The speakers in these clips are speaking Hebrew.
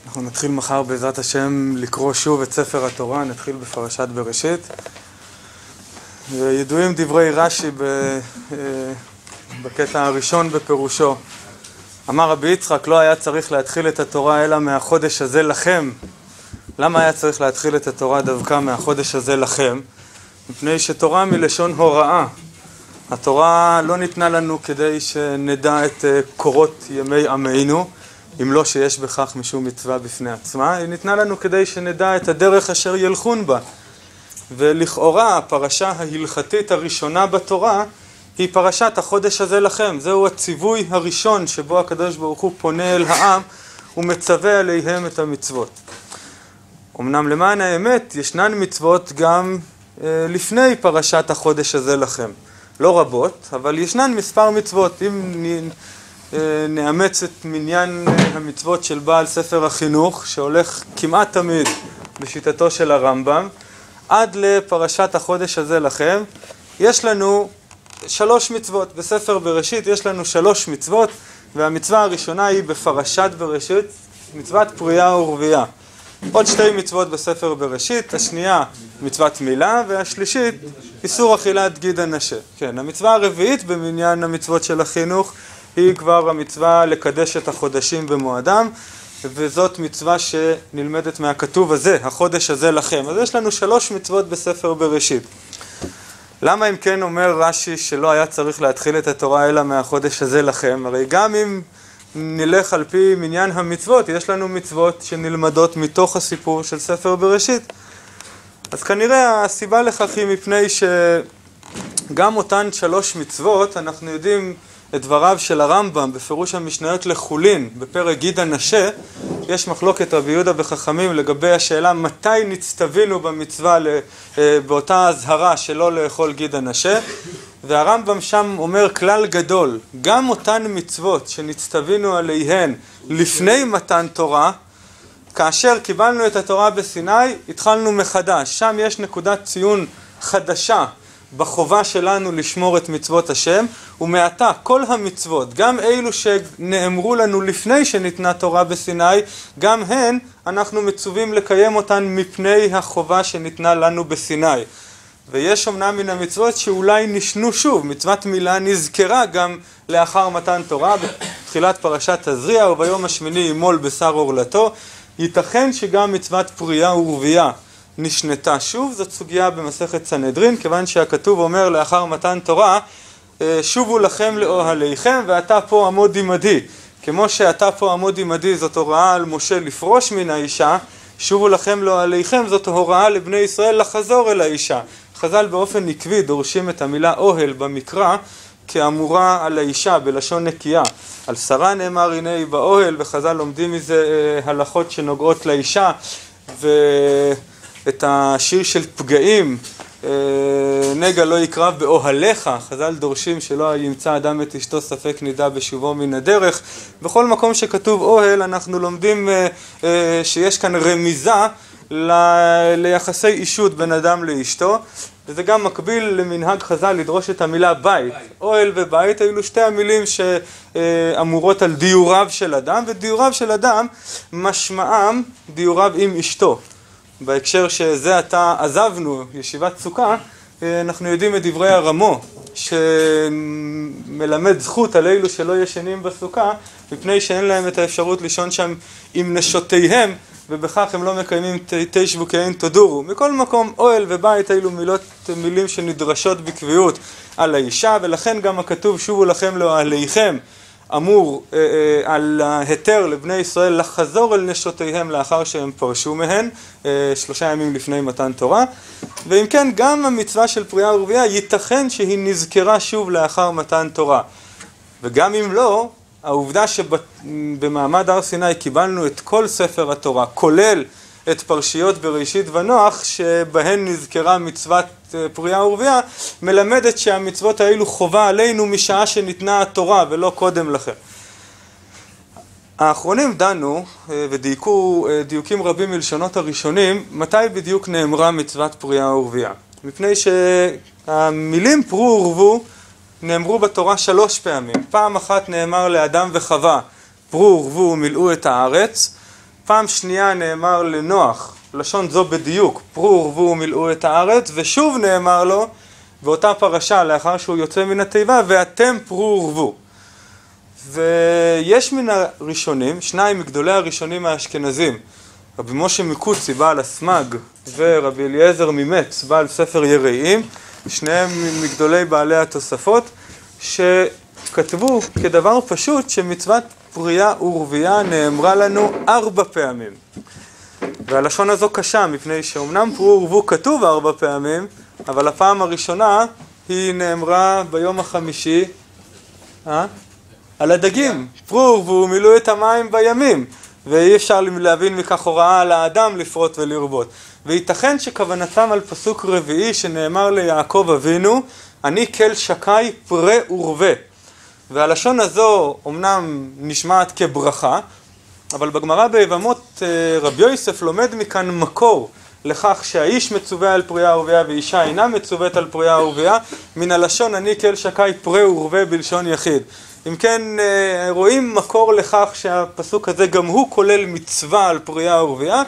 אנחנו נתחיל מחר בעזרת השם לקרוא שוב את ספר התורה, נתחיל בפרשת בראשית. ידועים דברי רש"י בקטע הראשון בפירושו. אמר רבי יצחק, לא היה צריך להתחיל את התורה אלא מהחודש הזה לכם. למה היה צריך להתחיל את התורה דווקא מהחודש הזה לכם? מפני שתורה מלשון הוראה. התורה לא ניתנה לנו כדי שנדע את קורות ימי עמנו, אם לא שיש בכך משום מצווה בפני עצמה, היא ניתנה לנו כדי שנדע את הדרך אשר ילכון בה. ולכאורה הפרשה ההלכתית הראשונה בתורה היא פרשת החודש הזה לכם. זהו הציווי הראשון שבו הקדוש ברוך הוא פונה אל העם ומצווה עליהם את המצוות. אמנם למען האמת ישנן מצוות גם לפני פרשת החודש הזה לכם. לא רבות, אבל ישנן מספר מצוות. אם נאמץ את מניין המצוות של בעל ספר החינוך, שהולך כמעט תמיד בשיטתו של הרמב"ם, עד לפרשת החודש הזה לכם, יש לנו 3 מצוות. בספר בראשית יש לנו 3 מצוות, והמצווה הראשונה היא בפרשת בראשית, מצוות פרייה ורבייה. עוד 2 מצוות בספר בראשית, השנייה מצוות מילה, והשלישית איסור אכילת גיד הנשה. כן, המצווה הרביעית במניין המצוות של החינוך היא כבר המצווה לקדש את החודשים במועדם, וזאת מצווה שנלמדת מהכתוב הזה, החודש הזה לכם. אז יש לנו 3 מצוות בספר בראשית. למה אם כן אומר רש"י שלא היה צריך להתחיל את התורה אלא מהחודש הזה לכם? הרי גם אם נלך על פי מניין המצוות, יש לנו מצוות שנלמדות מתוך הסיפור של ספר בראשית. אז כנראה הסיבה לכך היא מפני שגם אותן 3 מצוות, אנחנו יודעים את דבריו של הרמב"ם בפירוש המשניות לחולין, בפרק גיד הנשה, יש מחלוקת רבי יהודה וחכמים לגבי השאלה מתי נצטווינו במצווה באותה הזהרה שלא לאכול גיד הנשה, והרמב"ם שם אומר כלל גדול, גם אותן מצוות שנצטווינו עליהן לפני מתן תורה, כאשר קיבלנו את התורה בסיני, התחלנו מחדש. שם יש נקודת ציון חדשה בחובה שלנו לשמור את מצוות השם, ומעתה כל המצוות, גם אלו שנאמרו לנו לפני שניתנה תורה בסיני, גם הן אנחנו מצווים לקיים אותן מפני החובה שניתנה לנו בסיני. ויש אומנם מן המצוות שאולי נשנו שוב. מצוות מילה נזכרה גם לאחר מתן תורה, בתחילת פרשת תזריע, וביום השמיני ימול בשר עורלתו. ייתכן שגם מצוות פרייה ורבייה נשנתה שוב. זאת סוגיה במסכת סנהדרין, כיוון שהכתוב אומר לאחר מתן תורה, שובו לכם לאוהליכם ואתה פה עמוד עמדי. כמו שאתה פה עמוד עמדי זאת הוראה על משה לפרוש מן האישה, שובו לכם לאוהליכם זאת הוראה לבני ישראל לחזור אל האישה. חז"ל באופן עקבי דורשים את המילה אוהל במקרא כאמורה על האישה בלשון נקייה. על שרה נאמר הנה היא באוהל, וחז"ל לומדים מזה הלכות שנוגעות לאישה, ואת השיר של פגעים, נגע לא יקרב באוהליך, חז"ל דורשים שלא ימצא אדם את אשתו ספק נידה בשובו מן הדרך. בכל מקום שכתוב אוהל אנחנו לומדים שיש כאן רמיזה ליחסי אישות בין אדם לאשתו, וזה גם מקביל למנהג חז"ל לדרוש את המילה בית. אוהל ובית אלו 2 המילים שאמורות על דיוריו של אדם, ודיוריו של אדם משמעם דיוריו עם אשתו. בהקשר שזה עתה עזבנו ישיבת סוכה, אנחנו יודעים את דברי הרמו שמלמד זכות על אלו שלא ישנים בסוכה, מפני שאין להם את האפשרות לישון שם עם נשותיהם, ובכך הם לא מקיימים תשבו כאין תודורו. מכל מקום אוהל ובית אלו מילים שנדרשות בקביעות על האישה, ולכן גם הכתוב שובו לכם לאוהליכם אמור על ההיתר לבני ישראל לחזור אל נשותיהם לאחר שהם פרשו מהן 3 ימים לפני מתן תורה. ואם כן גם המצווה של פרייה ורבייה ייתכן שהיא נזכרה שוב לאחר מתן תורה, וגם אם לא, העובדה שבמעמד הר סיני קיבלנו את כל ספר התורה, כולל את פרשיות בראשית ונוח, שבהן נזכרה מצוות פרייה ורבייה, מלמדת שהמצוות האלו חובה עלינו משעה שניתנה התורה ולא קודם לכן. האחרונים דנו ודייקו דיוקים רבים מלשונות הראשונים, מתי בדיוק נאמרה מצוות פרייה ורבייה. מפני שהמילים פרו ורבו נאמרו בתורה 3 פעמים. פעם אחת נאמר לאדם וחווה, פרו ורבו ומילאו את הארץ. פעם שנייה נאמר לנוח, לשון זו בדיוק, פרו ורבו ומילאו את הארץ, ושוב נאמר לו באותה פרשה לאחר שהוא יוצא מן התיבה, ואתם פרו ורבו. ויש מן הראשונים, שניים מגדולי הראשונים האשכנזים, רבי משה מקוצי בעל הסמג ורבי אליעזר ממץ בעל ספר יראים, שניהם מגדולי בעלי התוספות, שכתבו כדבר פשוט שמצוות פרייה ורבייה נאמרה לנו 4 פעמים. והלשון הזו קשה, מפני שאומנם פרו ורבו כתוב 4 פעמים, אבל הפעם הראשונה היא נאמרה ביום החמישי על הדגים. פרו ורבו מילאו את המים בימים, ואי אפשר להבין מכך הוראה על האדם לפרוט ולרבות. וייתכן שכוונתם על פסוק רביעי שנאמר ליעקב אבינו, אני כל שקי פרה ורבה. והלשון הזו אומנם נשמעת כברכה, אבל בגמרא ביבמות רבי יוסף לומד מכאן מקור לכך שהאיש מצווה על פרייה ורבייה ואישה אינה מצוות על פרייה ורבייה, מן הלשון אני כל שקי פרה ורבה בלשון יחיד. אם כן, רואים מקור לכך שהפסוק הזה גם הוא כולל מצווה על פרייה ורבייה,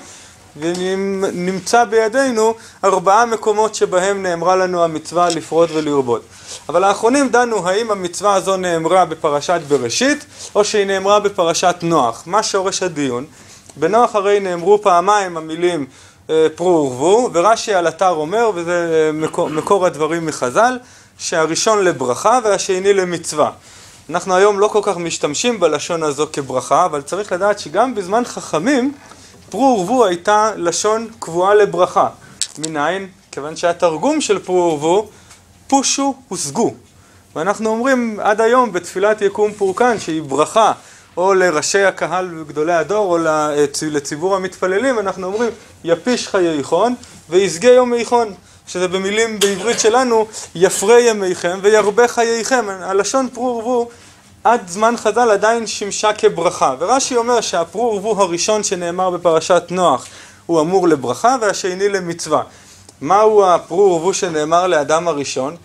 ונמצא בידינו 4 מקומות שבהם נאמרה לנו המצווה לפרוט ולרבות. אבל האחרונים דנו האם המצווה הזו נאמרה בפרשת בראשית או שהיא נאמרה בפרשת נוח. מה שורש הדיון? בנוח הרי נאמרו פעמיים המילים פרו ורבו, ורש"י על אתר אומר, וזה מקור הדברים מחז"ל, שהראשון לברכה והשני למצווה. אנחנו היום לא כל כך משתמשים בלשון הזו כברכה, אבל צריך לדעת שגם בזמן חכמים פרו ורבו הייתה לשון קבועה לברכה. מניין? כיוון שהתרגום של פרו ורבו פושו וסגו. ואנחנו אומרים עד היום בתפילת יקום פורקן שהיא ברכה, או לראשי הקהל וגדולי הדור, או לציבור המתפללים, אנחנו אומרים יפיש חייכון ויסגה יומייכון, שזה במילים בעברית שלנו יפרה ימיכם וירבה חייכם. הלשון פרו ורבו עד זמן חז"ל עדיין שימשה כברכה, ורש"י אומר שהפרו ורבו הראשון שנאמר בפרשת נוח הוא אמור לברכה והשני למצווה. מהו הפרו ורבו שנאמר לאדם הראשון?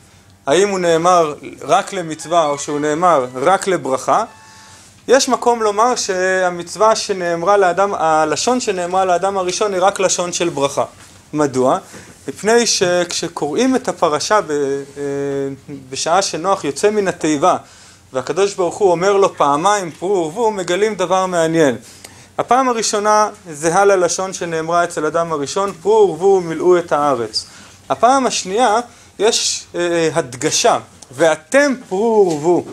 האם הוא נאמר רק למצווה או שהוא נאמר רק לברכה? יש מקום לומר שהמצווה שנאמרה לאדם, הלשון שנאמרה לאדם הראשון היא רק לשון של ברכה. מדוע? מפני שכשקוראים את הפרשה בשעה שנוח יוצא מן התיבה והקדוש ברוך הוא אומר לו פעמיים פרו ורבו, מגלים דבר מעניין. הפעם הראשונה זהה ללשון שנאמרה אצל אדם הראשון, פרו ורבו מילאו את הארץ. הפעם השנייה יש הדגשה, ואתם פרו ורבו.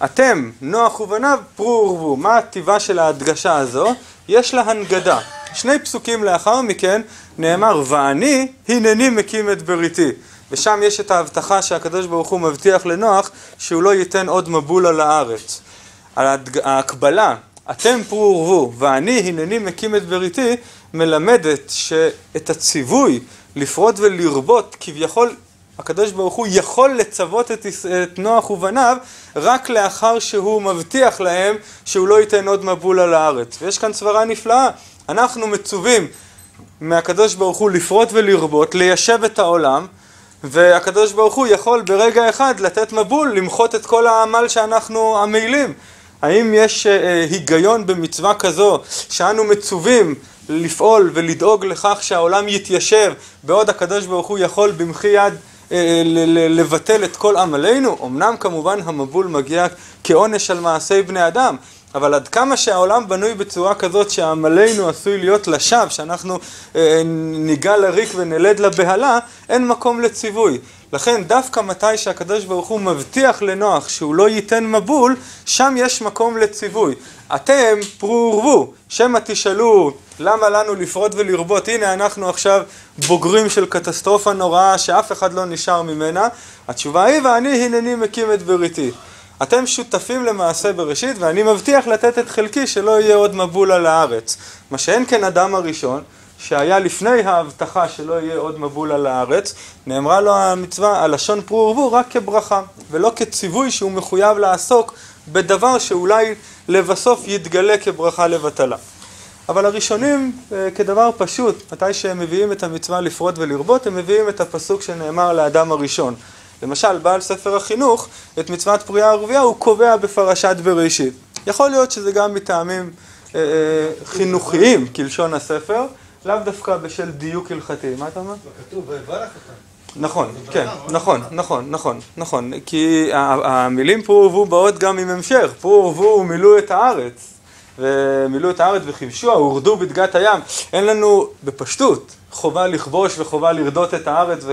אתם, נוח ובניו, פרו ורבו. מה הטבעה של ההדגשה הזו? יש לה הנגדה. 2 פסוקים לאחר מכן נאמר, ואני הנני מקים את בריתי. ושם יש את ההבטחה שהקדוש ברוך הוא מבטיח לנוח שהוא לא ייתן עוד מבול על הארץ. ההקבלה, אתם פרו ורבו ואני הנני מקים את בריתי, מלמדת שאת הציווי לפרוט ולרבות כביכול הקדוש ברוך הוא יכול לצוות את נוח ובניו רק לאחר שהוא מבטיח להם שהוא לא ייתן עוד מבול על הארץ. ויש כאן סברה נפלאה. אנחנו מצווים מהקדוש ברוך הוא לפרוט ולרבות, ליישב את העולם, והקדוש ברוך הוא יכול ברגע אחד לתת מבול, למחות את כל העמל שאנחנו עמלים. האם יש היגיון במצווה כזו שאנו מצווים לפעול ולדאוג לכך שהעולם יתיישב, בעוד הקדוש ברוך הוא יכול במחי יד לבטל את כל עמלנו? אמנם כמובן המבול מגיע כעונש על מעשי בני אדם, אבל עד כמה שהעולם בנוי בצורה כזאת שעמלנו עשוי להיות לשווא, שאנחנו ניגע לריק ונלד לבהלה, אין מקום לציווי. לכן דווקא מתי שהקדוש ברוך הוא מבטיח לנוח שהוא לא ייתן מבול, שם יש מקום לציווי. אתם פרו ורבו, שמא תשאלו למה לנו לפרוט ולרבות, הנה אנחנו עכשיו בוגרים של קטסטרופה נוראה שאף אחד לא נשאר ממנה. התשובה היא, ואני הנני מקים את בריתי. אתם שותפים למעשה בראשית ואני מבטיח לתת את חלקי שלא יהיה עוד מבול על הארץ. מה שאין כן אדם הראשון שהיה לפני ההבטחה שלא יהיה עוד מבול על הארץ, נאמרה לו המצווה הלשון פרו ורבו רק כברכה ולא כציווי שהוא מחויב לעסוק בדבר שאולי לבסוף יתגלה כברכה לבטלה. אבל הראשונים כדבר פשוט, מתי שהם מביאים את המצווה לפרוט ולרבות, הם מביאים את הפסוק שנאמר לאדם הראשון. למשל, בעל ספר החינוך, את מצוות פרייה ורבייה הוא קובע בפרשת בראשית. יכול להיות שזה גם מטעמים חינוכיים, כלשון הספר, לאו דווקא בשל דיוק הלכתי. מה אתה אומר? כתוב, וברך אותם. נכון, כן, נכון, כי המילים פרו ורבו באות גם עם המשך, פרו ורבו ומילאו את הארץ, ומילאו את הארץ וכבשוה, הורדו בדגת הים. אין לנו בפשטות חובה לכבוש וחובה לרדות את הארץ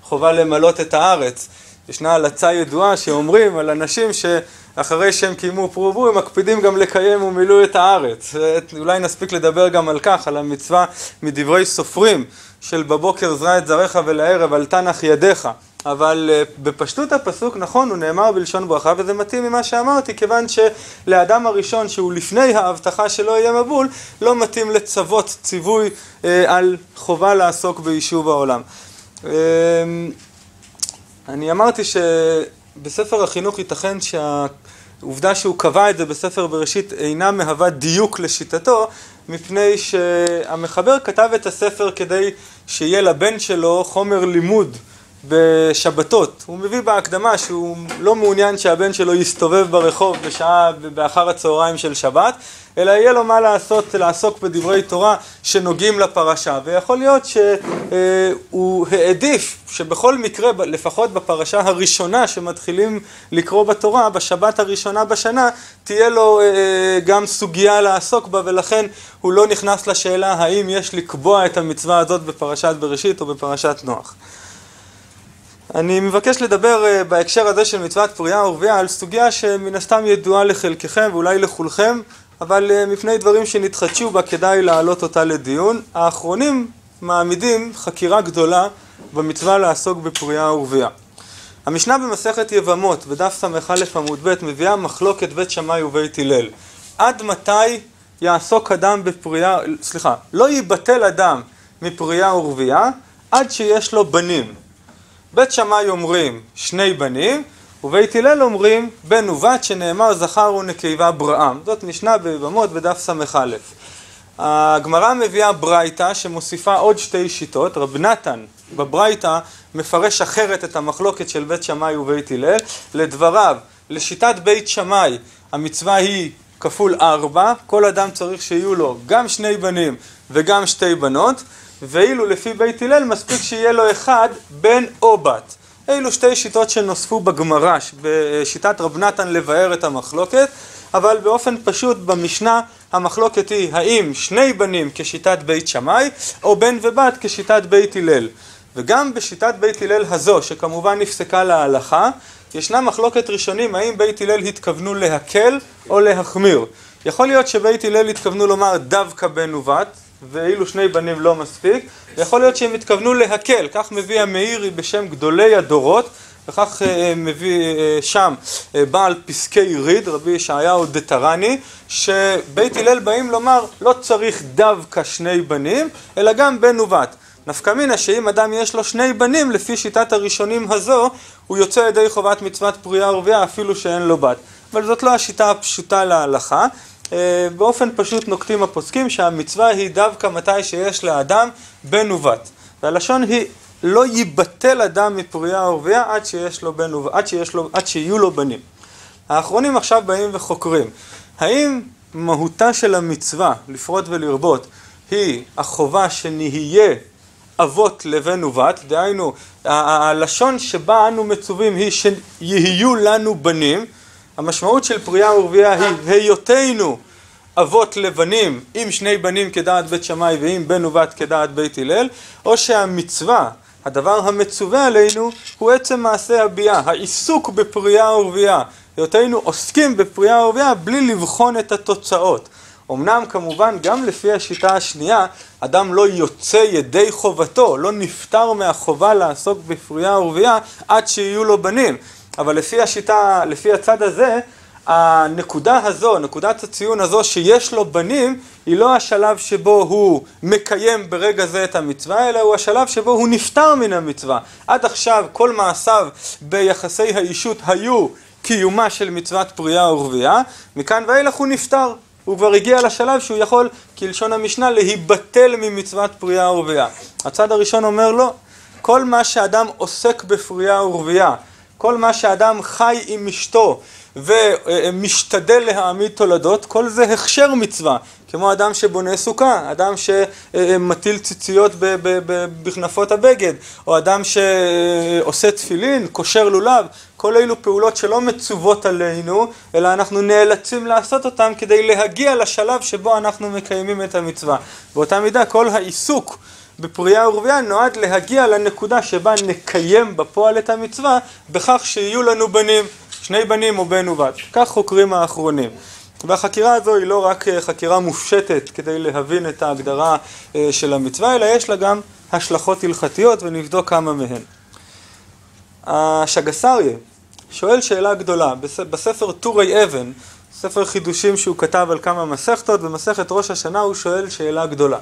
וחובה למלות את הארץ. ישנה הלצה ידועה שאומרים על אנשים שאחרי שהם קיימו פרו ורבו הם מקפידים גם לקיים ומילאו את הארץ. אולי נספיק לדבר גם על כך, על המצווה מדברי סופרים של בבוקר זרע את זרעך ולערב אל תנח ידיך. אבל בפשטות הפסוק, נכון, הוא נאמר בלשון ברכה, וזה מתאים ממה שאמרתי, כיוון שלאדם הראשון שהוא לפני ההבטחה שלא יהיה מבול, לא מתאים לצוות ציווי על חובה לעסוק ביישוב העולם. אני אמרתי שבספר החינוך ייתכן שהעובדה שהוא קבע את זה בספר בראשית אינה מהווה דיוק לשיטתו, מפני שהמחבר כתב את הספר כדי שיהיה לבן שלו חומר לימוד בשבתות. הוא מביא בהקדמה שהוא לא מעוניין שהבן שלו יסתובב ברחוב בשעה באחר הצהריים של שבת, אלא יהיה לו מה לעסוק בדברי תורה שנוגעים לפרשה. ויכול להיות שהוא העדיף שבכל מקרה, לפחות בפרשה הראשונה שמתחילים לקרוא בתורה, בשבת הראשונה בשנה, תהיה לו גם סוגיה לעסוק בה, ולכן הוא לא נכנס לשאלה האם יש לקבוע את המצווה הזאת בפרשת בראשית או בפרשת נוח. אני מבקש לדבר בהקשר הזה של מצוות פריה ורבייה על סוגיה שמן הסתם ידועה לחלקכם ואולי לכולכם, אבל מפני דברים שנתחדשו בה כדאי להעלות אותה לדיון. האחרונים מעמידים חקירה גדולה במצווה לעסוק בפריה ורבייה. המשנה במסכת יבמות בדף ס"א עמוד ב' מביאה מחלוקת בית שמאי ובית הלל. עד מתי יעסוק אדם בפריה, לא ייבטל אדם מפריה ורבייה עד שיש לו בנים. בית שמאי אומרים 2 בנים, ובית הלל אומרים בן ובת, שנאמר זכר ונקבה בראם. זאת משנה ביבמות בדף ס"א. הגמרא מביאה ברייתא שמוסיפה עוד 2 שיטות. רב נתן בברייתא מפרש אחרת את המחלוקת של בית שמאי ובית הלל. לדבריו, לשיטת בית שמאי המצווה היא כפול 4, כל אדם צריך שיהיו לו גם 2 בנים וגם 2 בנות, ואילו לפי בית הלל מספיק שיהיה לו 1 בן או בת. אלו 2 שיטות שנוספו בגמרא, בשיטת רב נתן לבאר את המחלוקת, אבל באופן פשוט במשנה המחלוקת היא האם 2 בנים כשיטת בית שמאי או בן ובת כשיטת בית הלל. וגם בשיטת בית הלל הזו, שכמובן נפסקה להלכה, ישנה מחלוקת ראשונים האם בית הלל התכוונו להקל או להחמיר. יכול להיות שבית הלל התכוונו לומר דווקא בן ובת, ואילו 2 בנים לא מספיק. יכול להיות שהם התכוונו להקל, כך מביא המאירי בשם גדולי הדורות, וכך מביא שם בעל פסקי ריד, רבי ישעיהו דטרני, שבית הלל באים לומר לא צריך דווקא 2 בנים, אלא גם בן ובת. נפקא מינה שאם אדם יש לו 2 בנים, לפי שיטת הראשונים הזו, הוא יוצא ידי חובת מצוות פריה ורבייה אפילו שאין לו בת. אבל זאת לא השיטה הפשוטה להלכה. באופן פשוט נוקטים הפוסקים שהמצווה היא דווקא מתי שיש לאדם בן ובת. והלשון היא לא ייבטל אדם מפריה ורבייה עד שיהיו לו בנים. האחרונים עכשיו באים וחוקרים. האם מהותה של המצווה לפרוט ולרבות היא החובה שנהיה אבות לבן ובת, דהיינו הלשון שבה אנו מצווים היא שיהיו לנו בנים, המשמעות של פריה ורבייה היא היותנו אבות לבנים עם 2 בנים כדעת בית שמאי ועם בן ובת כדעת בית הלל, או שהמצווה, הדבר המצווה עלינו, הוא עצם מעשה הביאה, העיסוק בפריה ורבייה, היותנו עוסקים בפריה ורבייה בלי לבחון את התוצאות. אמנם כמובן גם לפי השיטה השנייה, אדם לא יוצא ידי חובתו, לא נפטר מהחובה לעסוק בפריה ורבייה עד שיהיו לו בנים. אבל לפי השיטה, לפי הצד הזה, הנקודה הזו, נקודת הציון הזו שיש לו בנים, היא לא השלב שבו הוא מקיים ברגע זה את המצווה, אלא הוא השלב שבו הוא נפטר מן המצווה. עד עכשיו כל מעשיו ביחסי האישות היו קיומה של מצוות פריה ורבייה, מכאן ואילך הוא נפטר. הוא כבר הגיע לשלב שהוא יכול, כלשון המשנה, להיבטל ממצוות פריה ורבייה. הצד הראשון אומר לא, כל מה שאדם עוסק בפריה ורבייה, כל מה שאדם חי עם אשתו ומשתדל להעמיד תולדות, כל זה הכשר מצווה. כמו אדם שבונה סוכה, אדם שמטיל ציציות בכנפות הבגד, או אדם שעושה תפילין, קושר לולב, כל אלו פעולות שלא מצוות עלינו, אלא אנחנו נאלצים לעשות אותם כדי להגיע לשלב שבו אנחנו מקיימים את המצווה. באותה מידה כל העיסוק בפרייה ורבייה נועד להגיע לנקודה שבה נקיים בפועל את המצווה, בכך שיהיו לנו בנים, 2 בנים או בן ובת. כך חוקרים האחרונים. והחקירה הזו היא לא רק חקירה מופשטת כדי להבין את ההגדרה של המצווה, אלא יש לה גם השלכות הלכתיות, ונבדוק כמה מהן. השגסריה שואל שאלה גדולה, בספר טורי אבן, ספר חידושים שהוא כתב על כמה מסכתות, במסכת ראש השנה הוא שואל שאלה גדולה.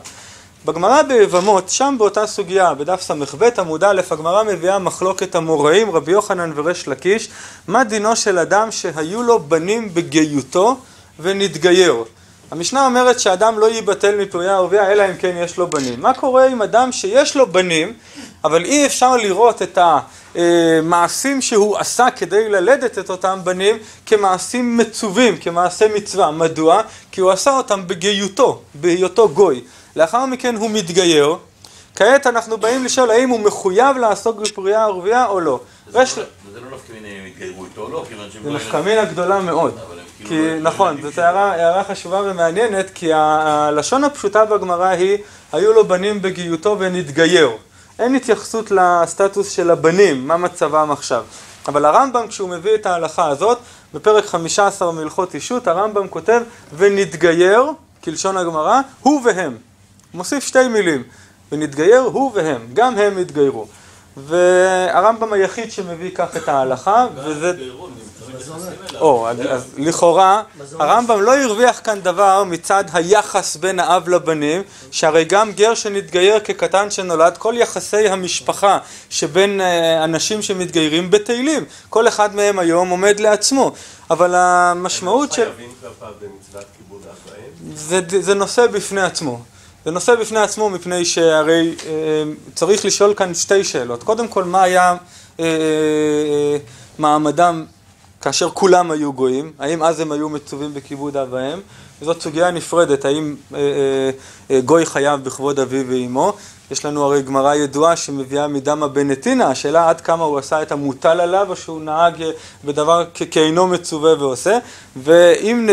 בגמרא ביבמות, שם באותה סוגיה, בדף ס"ב עמוד א', הגמרא מביאה מחלוקת המוראים, רבי יוחנן וריש לקיש, מה דינו של אדם שהיו לו בנים בגיותו ונתגייר. המשנה אומרת שאדם לא ייבטל מפרייה ורבייה, אלא אם כן יש לו בנים. מה קורה עם אדם שיש לו בנים, אבל אי אפשר לראות את המעשים שהוא עשה כדי ללדת את אותם בנים כמעשים מצווים, כמעשה מצווה. מדוע? כי הוא עשה אותם בגיותו, בהיותו גוי. לאחר מכן הוא מתגייר. כעת אנחנו באים לשאול האם הוא מחויב לעסוק בפרייה ורבייה או לא. זה לא נפקא מינה אם התגיירו איתו או לא, זה נפקא מינה גדולה מאוד. נכון, זאת הערה חשובה ומעניינת, כי הלשון הפשוטה בגמרא היא, היו לו בנים בגיותו ונתגייר. אין התייחסות לסטטוס של הבנים, מה מצבם עכשיו. אבל הרמב"ם, כשהוא מביא את ההלכה הזאת, בפרק 15 מהלכות אישות, הרמב"ם כותב, ונתגייר, כלשון הגמרא, הוא והם. מוסיף 2 מילים, ונתגייר הוא והם, גם הם התגיירו. והרמב"ם היחיד שמביא כך את ההלכה, וזה... אז לכאורה, הרמב"ם לא הרוויח כאן דבר מצד היחס בין האב לבנים, שהרי גם גר שנתגייר כקטן שנולד, כל יחסי המשפחה שבין אנשים שמתגיירים בטלים, כל אחד מהם היום עומד לעצמו. אבל המשמעות של... זה נושא בפני עצמו. זה נושא בפני עצמו מפני שהרי צריך לשאול כאן 2 שאלות. קודם כל, מה היה מעמדם כאשר כולם היו גויים? האם אז הם היו מצווים בכיבוד אב ואם? וזאת סוגיה נפרדת, האם גוי חייב בכבוד אביו ואמו? יש לנו הרי גמרא ידועה שמביאה מדמה בן נתינה, השאלה עד כמה הוא עשה את המוטל עליו, או שהוא נהג בדבר כאינו מצווה ועושה. ואם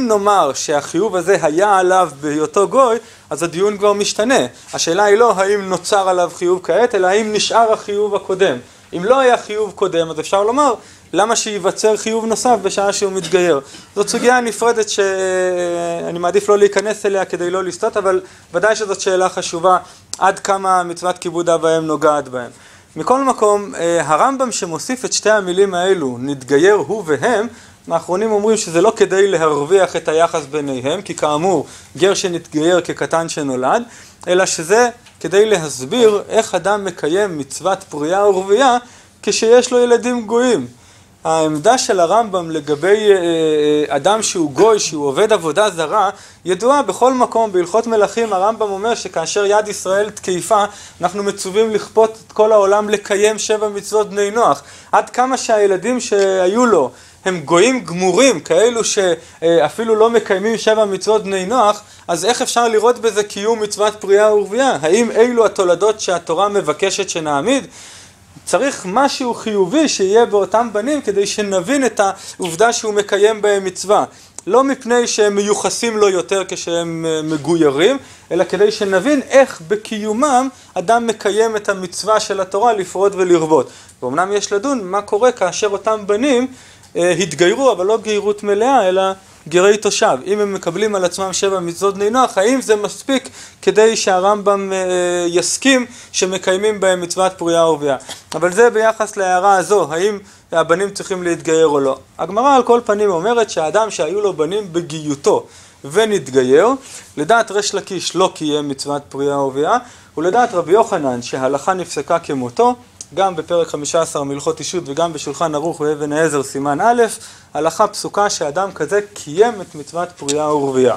נאמר שהחיוב הזה היה עליו בהיותו גוי, אז הדיון כבר משתנה. השאלה היא לא האם נוצר עליו חיוב כעת, אלא האם נשאר החיוב הקודם. אם לא היה חיוב קודם, אז אפשר לומר, למה שייווצר חיוב נוסף בשעה שהוא מתגייר? זאת סוגיה נפרדת שאני מעדיף לא להיכנס אליה כדי לא לסטות, אבל ודאי שזאת שאלה חשובה עד כמה מצוות כיבוד אב ואם נוגעת בהם. מכל מקום, הרמב"ם שמוסיף את 2 המילים האלו, נתגייר הוא והם, האחרונים אומרים שזה לא כדי להרוויח את היחס ביניהם, כי כאמור גר שנתגייר כקטן שנולד, אלא שזה כדי להסביר איך אדם מקיים מצוות פרייה ורבייה כשיש לו ילדים גויים. העמדה של הרמב"ם לגבי אדם שהוא גוי, שהוא עובד עבודה זרה, ידועה בכל מקום. בהלכות מלכים הרמב"ם אומר שכאשר יד ישראל תקיפה, אנחנו מצווים לכפות את כל העולם לקיים 7 מצוות בני נוח. עד כמה שהילדים שהיו לו הם גויים גמורים, כאלו שאפילו לא מקיימים 7 מצוות בני נוח, אז איך אפשר לראות בזה קיום מצוות פרייה ורבייה? האם אילו התולדות שהתורה מבקשת שנעמיד? צריך משהו חיובי שיהיה באותם בנים כדי שנבין את העובדה שהוא מקיים בהם מצווה. לא מפני שהם מיוחסים לו יותר כשהם מגוירים, אלא כדי שנבין איך בקיומם אדם מקיים את המצווה של התורה לפרוד ולרבות. ואומנם יש לדון מה קורה כאשר אותם בנים התגיירו, אבל לא גיירות מלאה, אלא גרי תושב. אם הם מקבלים על עצמם 7 מצוות בני נוח, האם זה מספיק כדי שהרמב"ם יסכים שמקיימים בהם מצוות פרייה ורבייה? אבל זה ביחס להערה הזו, האם הבנים צריכים להתגייר או לא. הגמרא על כל פנים אומרת שהאדם שהיו לו בנים בגיותו ונתגייר, לדעת ריש לקיש לא קיים מצוות פרייה ורבייה, ולדעת רבי יוחנן שההלכה נפסקה כמותו, גם בפרק 15 מהלכות אישות וגם בשולחן ערוך ואבן העזר סימן א', הלכה פסוקה שאדם כזה קיים את מצוות פרייה ורבייה.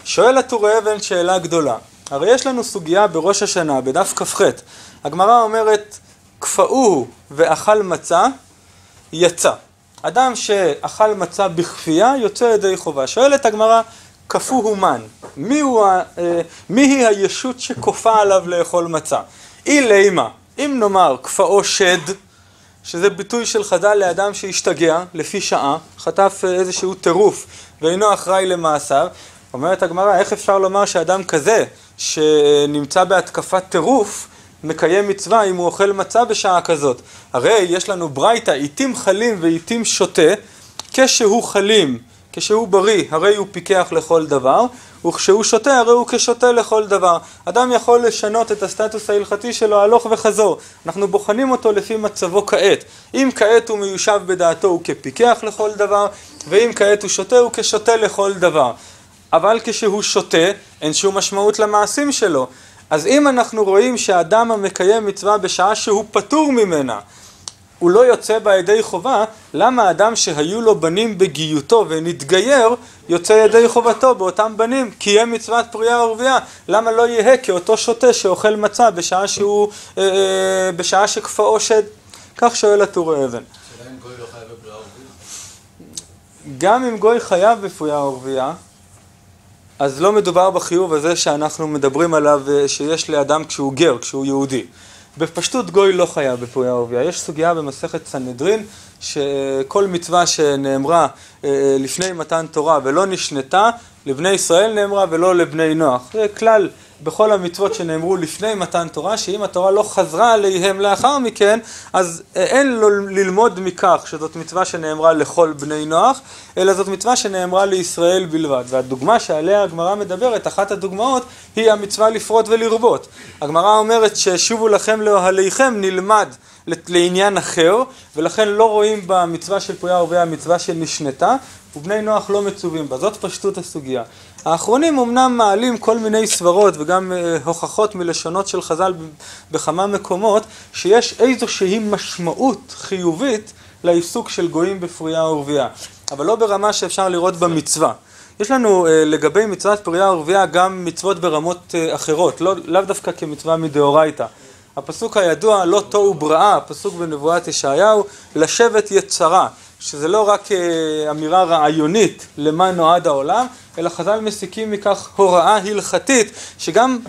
שואל הטורי אבן שאלה גדולה. הרי יש לנו סוגיה בראש השנה, בדף כ"ח. הגמרא אומרת, כפאוהו ואכל מצה, יצא. אדם שאכל מצה בכפייה יוצא ידי חובה. שואלת הגמרא, כפו הומן. מיהי הישות שכופה עליו לאכול מצה? לימה, אם נאמר כפאו שד, שזה ביטוי של חז"ל לאדם שהשתגע לפי שעה, חטף איזשהו טירוף ואינו אחראי למעשיו, אומרת הגמרא, איך אפשר לומר שאדם כזה שנמצא בהתקפת טירוף מקיים מצווה אם הוא אוכל מצה בשעה כזאת? הרי יש לנו ברייתא, עיתים חלים ועיתים שותה, כשהוא חלים, כשהוא בריא, הרי הוא פיקח לכל דבר, וכשהוא שותה, הרי הוא כשותה לכל דבר. אדם יכול לשנות את הסטטוס ההלכתי שלו הלוך וחזור. אנחנו בוחנים אותו לפי מצבו כעת. אם כעת הוא מיושב בדעתו הוא כפיקח לכל דבר, ואם כעת הוא שותה הוא כשותה לכל דבר. אבל כשהוא שותה, אין שום משמעות למעשים שלו. אז אם אנחנו רואים שהאדם המקיים מצווה בשעה שהוא פטור ממנה, הוא לא יוצא בה ידי חובה, למה האדם שהיו לו בנים בגיותו ונתגייר, יוצא ידי חובתו באותם בנים? כי יהיה מצוות פריה ורבייה. למה לא יהיה כאותו שוטה שאוכל מצה בשעה שכפאו שד? כך שואל הטור אבן. שאלה אם גוי לא חייב בפריה ורבייה? גם אם גוי חייב בפריה ורבייה, אז לא מדובר בחיוב הזה שאנחנו מדברים עליו שיש לאדם כשהוא גר, כשהוא יהודי. בפשטות גוי לא חייב בפריה ורבייה. יש סוגיה במסכת סנהדרין שכל מצווה שנאמרה לפני מתן תורה ולא נשנתה, לבני ישראל נאמרה ולא לבני נוח. זה כלל בכל המצוות שנאמרו לפני מתן תורה, שאם התורה לא חזרה עליהם לאחר מכן, אז אין לו ללמוד מכך שזאת מצווה שנאמרה לכל בני נוח, אלא זאת מצווה שנאמרה לישראל בלבד. והדוגמה שעליה הגמרא מדברת, אחת הדוגמאות, היא המצווה לפרוט ולרבות. הגמרא אומרת ששובו לכם לאוהליכם נלמד לעניין אחר, ולכן לא רואים במצווה של פריה ורבייה מצווה שנשנתה, ובני נוח לא מצווים בה. זאת פשטות הסוגיה. האחרונים אמנם מעלים כל מיני סברות וגם הוכחות מלשונות של חז"ל בכמה מקומות, שיש איזושהי משמעות חיובית לעיסוק של גויים בפריה ורבייה, אבל לא ברמה שאפשר לראות במצווה. יש לנו לגבי מצוות פריה ורבייה גם מצוות ברמות אחרות, לאו דווקא כמצווה מדאורייתא. הפסוק הידוע, לא תוהו בראה, הפסוק בנבואת ישעיהו, לשבת יצרה, שזה לא רק אמירה רעיונית למה נועד העולם, אלא חז"ל מסיקים מכך הוראה הלכתית, שגם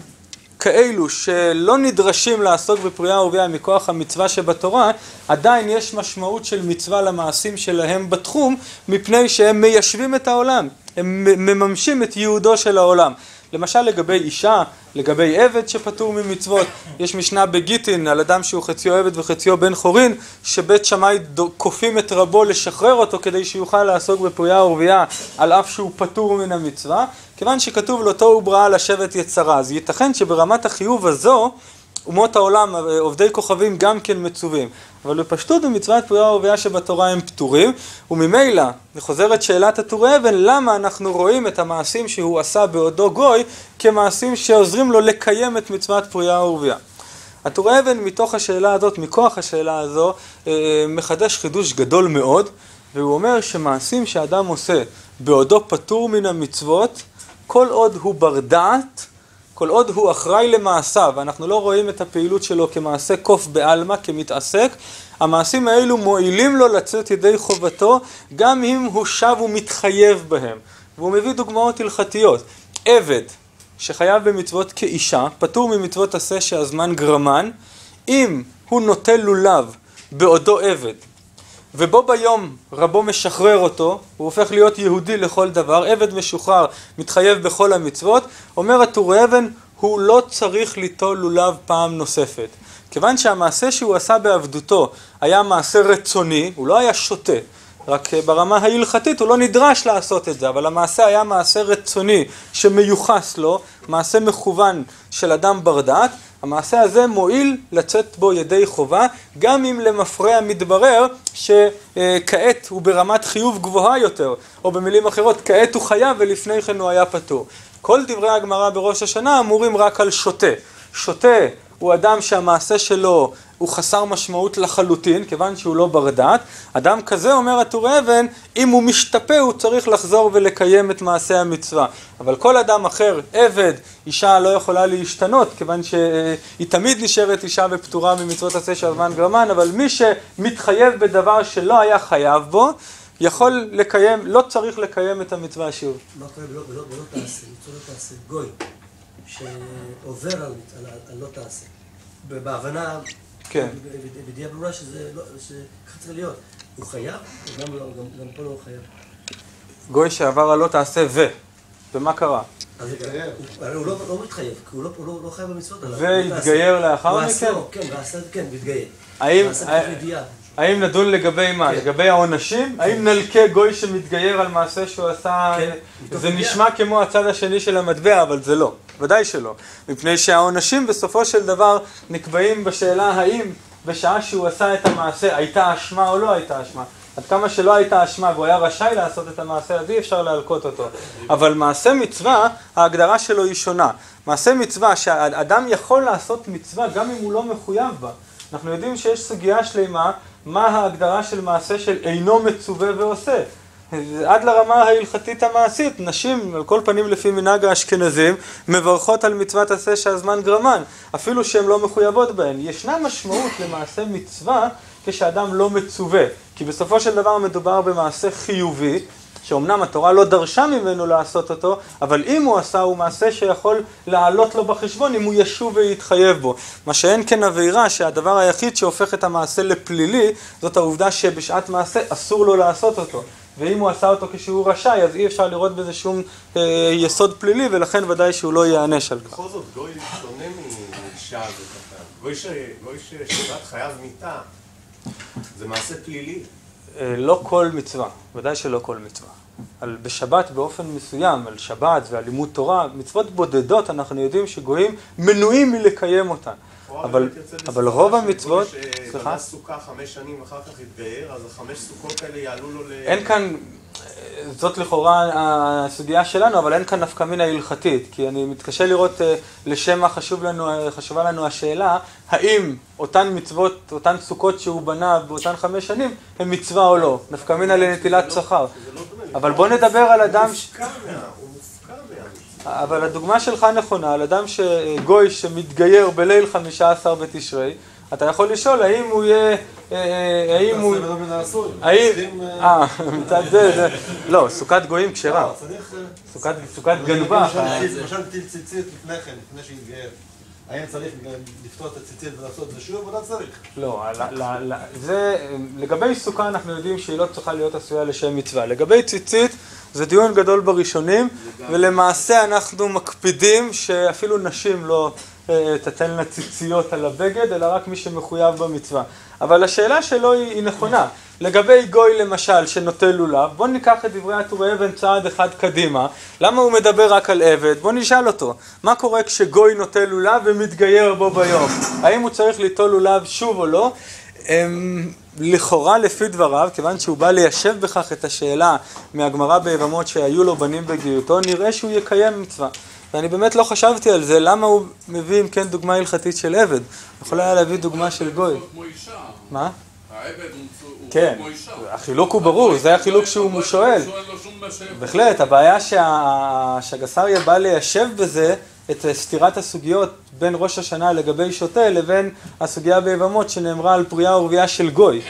כאלו שלא נדרשים לעסוק בפריה ורבייה מכוח המצווה שבתורה, עדיין יש משמעות של מצווה למעשים שלהם בתחום, מפני שהם מיישבים את העולם, הם מממשים את ייעודו של העולם. למשל לגבי אישה, לגבי עבד שפטור ממצוות, יש משנה בגיטין על אדם שהוא חציו עבד וחציו בן חורין, שבית שמאי כופים את רבו לשחרר אותו כדי שיוכל לעסוק בפריה ורבייה על אף שהוא פטור מן המצווה, כיוון שכתוב לו תוהו בראה לשבת יצרה. אז ייתכן שברמת החיוב הזו אומות העולם, עובדי כוכבים גם כן מצווים, אבל בפשטות במצוות פריה ורבייה שבתורה הם פטורים, וממילא חוזרת שאלת הטור אבן, למה אנחנו רואים את המעשים שהוא עשה בעודו גוי כמעשים שעוזרים לו לקיים את מצוות פריה ורבייה? הטור אבן מתוך השאלה הזאת, מכוח השאלה הזו, מחדש חידוש גדול מאוד, והוא אומר שמעשים שאדם עושה בעודו פטור מן המצוות, כל עוד הוא בר דעת, כל עוד הוא אחראי למעשיו, ואנחנו לא רואים את הפעילות שלו כמעשה קוף בעלמא, כמתעסק, המעשים האלו מועילים לו לצאת ידי חובתו, גם אם הוא שב ומתחייב בהם. והוא מביא דוגמאות הלכתיות. עבד שחייב במצוות כאישה, פטור ממצוות עשה שהזמן גרמן, אם הוא נוטל לולב בעודו עבד, ובו ביום רבו משחרר אותו, הוא הופך להיות יהודי לכל דבר, עבד משוחרר, מתחייב בכל המצוות, אומר הטור אבן, הוא לא צריך ליטול לולב פעם נוספת. כיוון שהמעשה שהוא עשה בעבדותו היה מעשה רצוני, הוא לא היה שוטה, רק ברמה ההלכתית הוא לא נדרש לעשות את זה, אבל המעשה היה מעשה רצוני שמיוחס לו, מעשה מכוון של אדם בר דעת, המעשה הזה מועיל לצאת בו ידי חובה, גם אם למפרע מתברר שכעת הוא ברמת חיוב גבוהה יותר, או במילים אחרות, כעת הוא חייב ולפני כן הוא היה פטור. כל דברי הגמרא בראש השנה אמורים רק על שוטה. שוטה הוא אדם שהמעשה שלו הוא חסר משמעות לחלוטין, כיוון שהוא לא בר דעת. אדם כזה, אומר הטור אבן, אם הוא משתפה הוא צריך לחזור ולקיים את מעשה המצווה. אבל כל אדם אחר, עבד, אישה לא יכולה להשתנות, כיוון שהיא תמיד נשארת אישה ופטורה ממצוות עשה שהזמן גרמן, אבל מי שמתחייב בדבר שלא היה חייב בו, יכול לקיים, לא צריך לקיים את המצווה שוב. מה קורה ולא תעשה, מצווה לא תעשה, גוי שעובר על לא תעשה, בהבנה, כן. בדיעה ברורה שכך צריך להיות, הוא חייב, גם פה לא הוא חייב. גוי שעבר על לא תעשה ומה קרה? הוא לא מתחייב, כי הוא לא חייב במצוות עליו. והתגייר לאחר מכן? כן, ועשה כן, והתגייר. האם נדון לגבי מה? לגבי העונשים? האם נלקה גוי שמתגייר על מעשה שהוא עשה? זה נשמע כמו הצד השני של המטבע, אבל זה לא. ודאי שלא. מפני שהעונשים בסופו של דבר נקבעים בשאלה האם בשעה שהוא עשה את המעשה הייתה אשמה או לא הייתה אשמה. עד כמה שלא הייתה אשמה והוא היה רשאי לעשות את המעשה, אז אי אפשר להלקות אותו. אבל מעשה מצווה, ההגדרה שלו היא שונה. מעשה מצווה, שהאדם יכול לעשות מצווה גם אם הוא לא מחויב בה. אנחנו יודעים שיש סוגיה שלמה, מה ההגדרה של מעשה של אינו מצווה ועושה. עד לרמה ההלכתית המעשית, נשים, על כל פנים לפי מנהג האשכנזים, מברכות על מצוות עשה שהזמן גרמן, אפילו שהן לא מחויבות בהן. ישנה משמעות למעשה מצווה כשאדם לא מצווה, כי בסופו של דבר מדובר במעשה חיובי, שאומנם התורה לא דרשה ממנו לעשות אותו, אבל אם הוא עשה הוא מעשה שיכול לעלות לו בחשבון אם הוא ישוב ויתחייב בו. מה שאין כן עבירה שהדבר היחיד שהופך את המעשה לפלילי, זאת העובדה שבשעת מעשה אסור לו לעשות אותו. ואם הוא עשה אותו כשהוא רשאי, אז אי אפשר לראות בזה שום יסוד פלילי, ולכן ודאי שהוא לא ייענש על כך. בכל זאת, גוי שונה מאישה וקטן. גוי ששבת חייב מיתה, זה מעשה פלילי. לא כל מצווה, ודאי שלא כל מצווה. בשבת באופן מסוים, על שבת ועל לימוד תורה, מצוות בודדות אנחנו יודעים שגויים מנועים מלקיים אותן. אבל רוב המצוות, סליחה? סוכה 5 שנים אחר כך התגייר, אז 5 סוכות האלה יעלו לו אין כאן, זאת לכאורה הסוגיה שלנו, אבל אין כאן נפקא מינה הלכתית, כי אני מתקשה לראות לשם מה חשובה לנו השאלה, האם אותן מצוות, אותן סוכות שהוא בנה באותן 5 שנים, הן מצווה או לא, נפקא מינה לנטילת שכר. אבל בוא נדבר על אדם אבל הדוגמה שלך נכונה, על אדם גוי שמתגייר בליל 15 בתשרי, אתה יכול לשאול האם הוא יהיה, האם הוא, מצד זה, לא, סוכת גויים כשרה, סוכת גנבה. למשל טיל ציצית לפני כן, לפני שהתגייר, האם צריך לפתות את הציצית ולעשות זה שוב או לא צריך? לא, זה, לגבי סוכה אנחנו יודעים שהיא לא צריכה להיות עשויה לשם מצווה. לגבי ציצית זה דיון גדול בראשונים, ולמעשה אנחנו מקפידים שאפילו נשים לא תתלנה ציציות על הבגד, אלא רק מי שמחויב במצווה. אבל השאלה שלו היא נכונה. לגבי גוי למשל שנוטל לולב, בוא ניקח את דברי הטורי אבן צעד אחד קדימה. למה הוא מדבר רק על עבד? בוא נשאל אותו. מה קורה כשגוי נוטל לולב ומתגייר בו ביום? האם הוא צריך ליטול לולב שוב או לא? לכאורה לפי דבריו, כיוון שהוא בא ליישב בכך את השאלה מהגמרא ביבמות שהיו לו בנים בגיותו, נראה שהוא יקיים מצווה. ואני באמת לא חשבתי על זה, למה הוא מביא אם כן דוגמה הלכתית של עבד? יכול היה להביא דוגמה של גוי. מה? העבד הוא כן, כמו אישה. החילוק הוא ברור, זה החילוק שהוא שואל. בהחלט, הבעיה שהגסריה בא ליישב בזה את סתירת הסוגיות בין ראש השנה לגבי שוטה לבין הסוגיה ביבמות שנאמרה על פרייה ורבייה של גוי.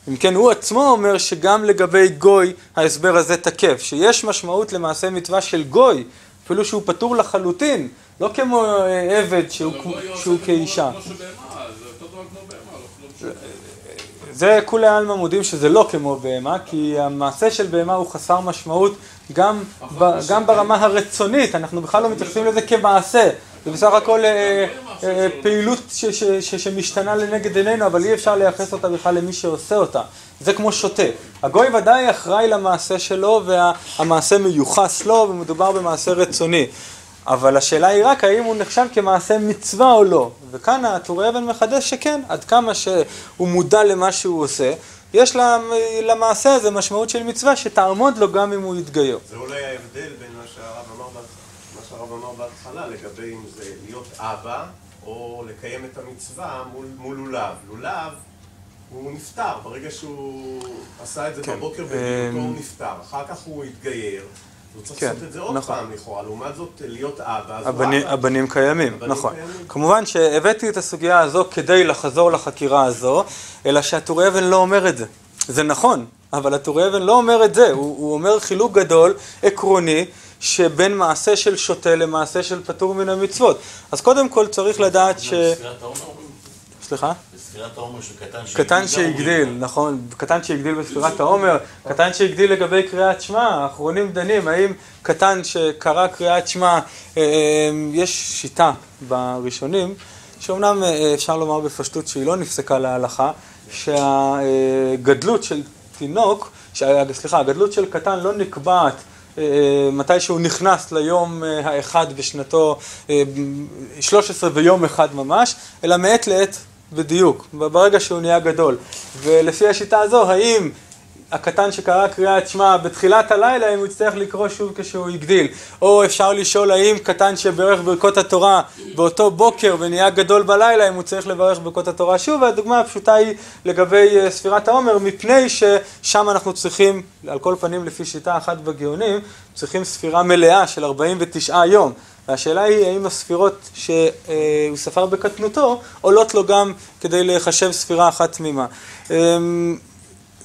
אם כן, הוא עצמו אומר שגם לגבי גוי ההסבר הזה תקף, שיש משמעות למעשה מצווה של גוי, אפילו שהוא פטור לחלוטין, לא כמו עבד שהוא כאישה. זה כולי עלמא מודים שזה לא כמו בהמה, כי המעשה של בהמה הוא חסר משמעות גם ברמה הרצונית, אנחנו בכלל לא מתייחסים לזה כמעשה, זה בסך הכל פעילות שמשתנה לנגד עינינו, אבל אי אפשר לייחס אותה בכלל למי שעושה אותה. זה כמו שוטה. הגוי ודאי אחראי למעשה שלו והמעשה מיוחס לו ומדובר במעשה רצוני. אבל השאלה היא רק האם הוא נחשב כמעשה מצווה או לא. וכאן הטורי אבן מחדש שכן, עד כמה שהוא מודע למה שהוא עושה, יש למעשה הזה משמעות של מצווה שתעמוד לו גם אם הוא יתגייר. זה אולי ההבדל בין מה שהרב אמר בהתחלה, לגבי אם זה להיות אבא או לקיים את המצווה מול לולב. לולב הוא נפטר, ברגע שהוא עשה את זה בבוקר בגיותו הוא נפטר, אחר כך הוא התגייר. הוא צריך לעשות את זה עוד פעם לכאורה, לעומת זאת להיות אבא. הבנים קיימים, נכון. כמובן שהבאתי את הסוגיה הזו כדי לחזור לחקירה הזו, אלא שהטורי אבן לא אומר את זה. זה נכון, אבל הטורי אבן לא אומר את זה, הוא אומר חילוק גדול, עקרוני, שבין מעשה של שוטה למעשה של פטור מן המצוות. אז קודם כל צריך לדעת בספירת העומר? סליחה? בספירת העומר קטן שהגדיל, נכון, קטן שהגדיל בספירת העומר, קטן שהגדיל לגבי קריאת שמע, האחרונים דנים, האם קטן שקרא קריאת שמע, יש שיטה בראשונים, שאומנם אפשר לומר בפשטות שהיא לא נפסקה להלכה, שהגדלות של תינוק, הגדלות של קטן לא נקבעת מתי שהוא נכנס ליום האחד בשנתו, 13 ויום אחד ממש, אלא מעת לעת בדיוק, ברגע שהוא נהיה גדול. ולפי השיטה הזו, האם הקטן שקרא קריאת שמע בתחילת הלילה, אם הוא יצטרך לקרוא שוב כשהוא יגדיל, או אפשר לשאול האם קטן שברך ברכות התורה באותו בוקר ונהיה גדול בלילה, אם הוא צריך לברך ברכות התורה שוב, והדוגמה הפשוטה היא לגבי ספירת העומר, מפני ששם אנחנו צריכים, על כל פנים לפי שיטה אחת בגאונים, צריכים ספירה מלאה של 49 יום. והשאלה היא האם הספירות שהוא ספר בקטנותו עולות לו גם כדי לחשב ספירה אחת תמימה.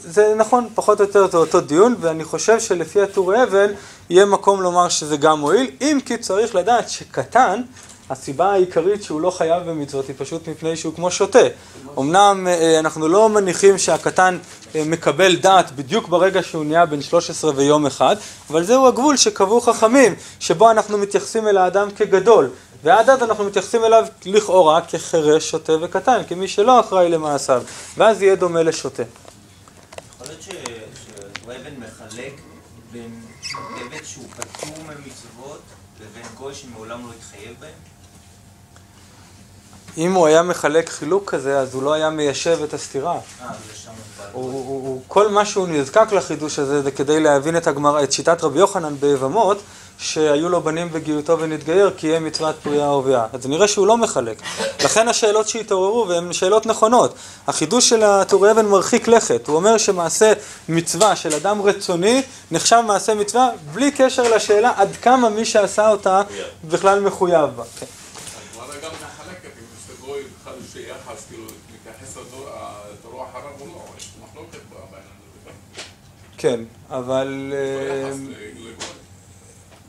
זה נכון, פחות או יותר זה אותו דיון, ואני חושב שלפי הטורי אבן יהיה מקום לומר שזה גם מועיל, אם כי צריך לדעת שקטן, הסיבה העיקרית שהוא לא חייב במצוות היא פשוט מפני שהוא כמו שוטה. אמנם אנחנו לא מניחים שהקטן מקבל דעת בדיוק ברגע שהוא נהיה בן 13 ויום אחד, אבל זהו הגבול שקבעו חכמים, שבו אנחנו מתייחסים אל האדם כגדול, ועד אז אנחנו מתייחסים אליו לכאורה כחרש, שוטה וקטן, כמי שלא אחראי למעשיו, ואז יהיה דומה לשוטה. יכול להיות שהטורי אבן מחלק בין עבד שהוא פטור ממצוות לבין גוי שמעולם לא התחייב בהם? אם הוא היה מחלק חילוק כזה, אז הוא לא היה מיישב את הסתירה. כל מה שהוא נזקק לחידוש הזה, זה כדי להבין את שיטת רבי יוחנן ביבמות, שהיו לו בנים בגיותו ונתגייר, כי יהיה מצוות פריה ורבייה. אז נראה שהוא לא מחלק. לכן השאלות שהתעוררו, והן שאלות נכונות. החידוש של הטורי אבן מרחיק לכת. הוא אומר שמעשה מצווה של אדם רצוני, נחשב מעשה מצווה, בלי קשר לשאלה עד כמה מי שעשה אותה בכלל מחויב בה. הגמרא גם מחלקת, אם תסתכלו בכלל שיחס, כאילו, מתייחס לתורה אחריו או לא, יש מחלוקת בעניין הזה. כן, אבל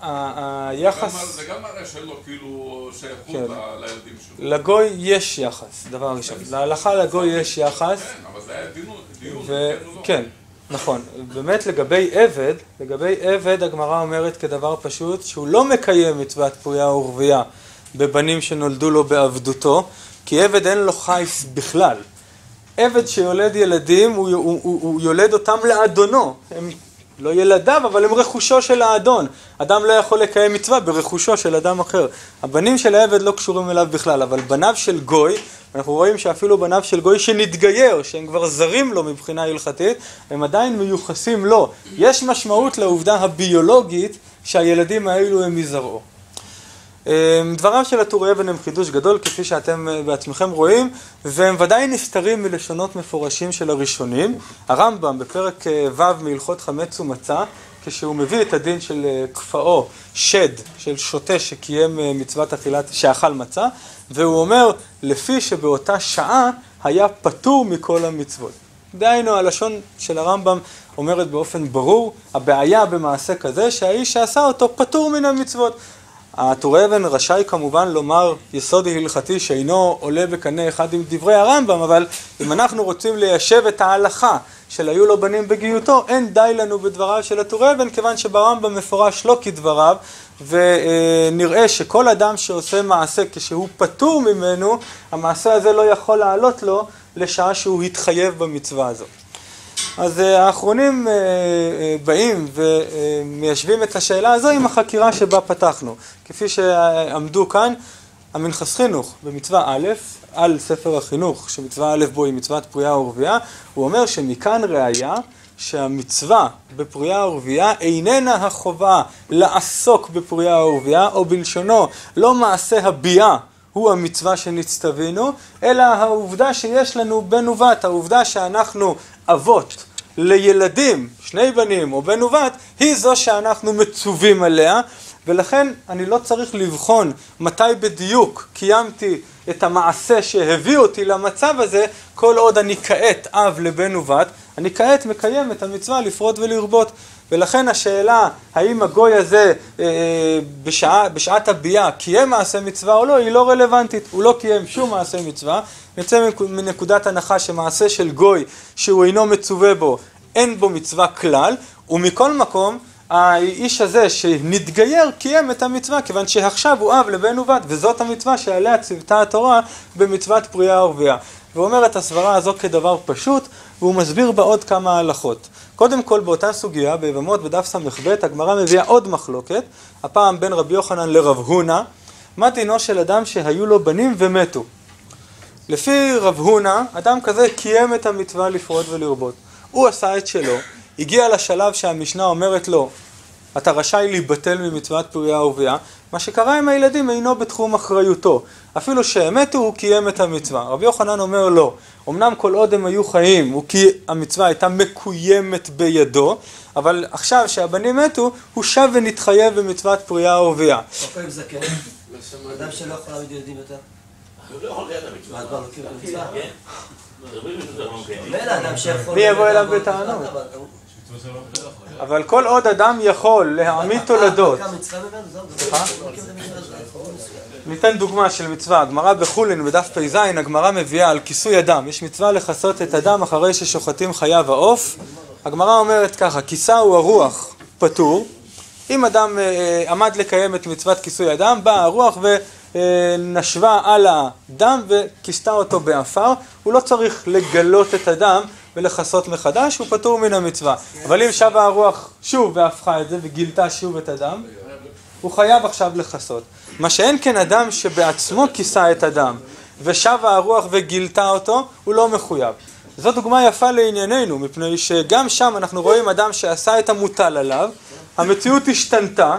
היחס... זה גם מראה שלו כאילו שייכות לילדים שלו. לגוי יש יחס, דבר ראשון. להלכה לגוי יש יחס. כן, אבל זה היה דיון. כן, נכון. באמת לגבי עבד הגמרא אומרת כדבר פשוט, שהוא לא מקיים מצוות פריה ורבייה בבנים שנולדו לו בעבדותו, כי עבד אין לו חייס בכלל. עבד שיולד ילדים, הוא יולד אותם לאדונו. הם לא ילדיו, אבל הם רכושו של האדון. אדם לא יכול לקיים מצווה ברכושו של אדם אחר. הבנים של העבד לא קשורים אליו בכלל, אבל בניו של גוי, אנחנו רואים שאפילו בניו של גוי שנתגייר, שהם כבר זרים לו מבחינה הלכתית, הם עדיין מיוחסים לו. יש משמעות לעובדה הביולוגית שהילדים האלו הם מזרעו. דבריו של הטורי אבן הם חידוש גדול, כפי שאתם בעצמכם רואים, והם ודאי נסתרים מלשונות מפורשים של הראשונים. הרמב"ם בפרק ו' מהלכות חמץ ומצה, כשהוא מביא את הדין של כפאו, שד, של שוטה שקיים מצוות אכילת, שאכל מצה, והוא אומר, לפי שבאותה שעה היה פטור מכל המצוות. דהיינו, הלשון של הרמב"ם אומרת באופן ברור, הבעיה במעשה כזה שהאיש שעשה אותו פטור מן המצוות. הטורי אבן רשאי כמובן לומר יסוד הלכתי שאינו עולה בקנה אחד עם דברי הרמב"ם, אבל אם אנחנו רוצים ליישב את ההלכה של היו לו בנים בגיותו, אין די לנו בדבריו של הטורי אבן, כיוון שברמב"ם מפורש לא כדבריו, ונראה שכל אדם שעושה מעשה כשהוא פטור ממנו, המעשה הזה לא יכול לעלות לו לשעה שהוא התחייב במצווה הזאת. אז האחרונים באים ומיישבים את השאלה הזו עם החקירה שבה פתחנו. כפי שעמדו כאן, המנחס חינוך במצווה א', על ספר החינוך, שמצווה א' בו היא מצוות פריה ורבייה, הוא אומר שמכאן ראיה שהמצווה בפריה ורבייה איננה החובה לעסוק בפריה ורבייה, או בלשונו לא מעשה הביאה הוא המצווה שנצטווינו, אלא העובדה שיש לנו בן ובת, העובדה שאנחנו אבות לילדים, שני בנים או בן ובת, היא זו שאנחנו מצווים עליה, ולכן אני לא צריך לבחון מתי בדיוק קיימתי את המעשה שהביא אותי למצב הזה, כל עוד אני כעת אב לבן ובת, אני כעת מקיים את המצווה לפרוט ולרבות. ולכן השאלה האם הגוי הזה בשעת הביאה קיים מעשה מצווה או לא, היא לא רלוונטית. הוא לא קיים שום מעשה מצווה. נצא מנקודת הנחה שמעשה של גוי שהוא אינו מצווה בו, אין בו מצווה כלל, ומכל מקום האיש הזה שנתגייר קיים את המצווה, כיוון שעכשיו הוא אב לבן ובת, וזאת המצווה שעליה ציוותה התורה במצוות פרייה ורבייה. והוא אומר את הסברה הזו כדבר פשוט, והוא מסביר בה עוד כמה הלכות. קודם כל באותה סוגיה, ביבמות בדף ס"ב, הגמרא מביאה עוד מחלוקת, הפעם בין רבי יוחנן לרב הונא, מה דינו של אדם שהיו לו בנים ומתו. לפי רב הונא, אדם כזה קיים את המצווה לפרוט ולרבות. הוא עשה את שלו, הגיע לשלב שהמשנה אומרת לו, אתה רשאי להיבטל ממצוות פרייה ורבייה, מה שקרה עם הילדים אינו בתחום אחריותו. אפילו שמתו הוא קיים את המצווה. רבי יוחנן אומר לא, אמנם כל עוד הם היו חיים, המצווה הייתה מקוימת בידו, אבל עכשיו שהבנים מתו, הוא שב ונתחייב במצוות פרייה ורבייה. אוקיי, זה כן. אדם שלא יכול להעמיד ילדים יותר. הוא לא יכול ליד המצווה. מה, כבר לוקחים את המצווה? כן. מילא אדם שיכול... מי יבוא אליו בטענות? אבל כל עוד אדם יכול להעמיד תולדות. ניתן דוגמה של מצווה. הגמרא בחולין בדף פ"ז, הגמרא מביאה על כיסוי אדם. יש מצווה לכסות את אדם אחרי ששוחטים חיה ועוף. הגמרא אומרת ככה, כיסהו הרוח פטור. אם אדם עמד לקיים את מצוות כיסוי אדם, באה הרוח ונשבה על הדם וכיסתה אותו באפר. הוא לא צריך לגלות את הדם ולכסות מחדש, הוא פטור מן המצווה. אבל אם שבה הרוח שוב והפכה את זה וגילתה שוב את הדם, הוא חייב עכשיו לכסות. מה שאין כן אדם שבעצמו כיסה את הדם ושבה הרוח וגילתה אותו, הוא לא מחויב. זו דוגמה יפה לענייננו, מפני שגם שם אנחנו רואים אדם שעשה את המוטל עליו, המציאות השתנתה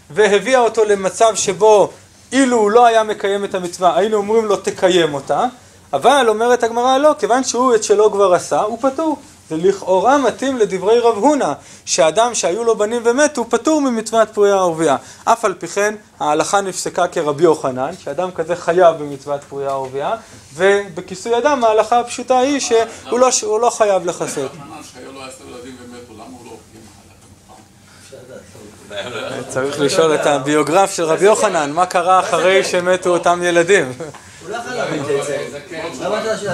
והביאה אותו למצב שבו אילו הוא לא היה מקיים את המצווה, היינו אומרים לו תקיים אותה, אבל אומרת הגמרא לא, כיוון שהוא את שלו כבר עשה, הוא פטור. זה לכאורה מתאים לדברי רב הונא, שאדם שהיו לו בנים ומתו, פטור ממצוות פרייה ורבייה. אף על פי כן, ההלכה נפסקה כרבי יוחנן, שאדם כזה חייב במצוות פרייה ורבייה, ובכיסוי אדם ההלכה הפשוטה היא שהוא לא חייב לכסות. שהיו לו 10 ילדים ומתו, למה הוא לא הקים? צריך לשאול את הביוגרף של רבי יוחנן, מה קרה אחרי שמתו אותם ילדים. הוא לא יכול להבין את זה. למה אתה שואל?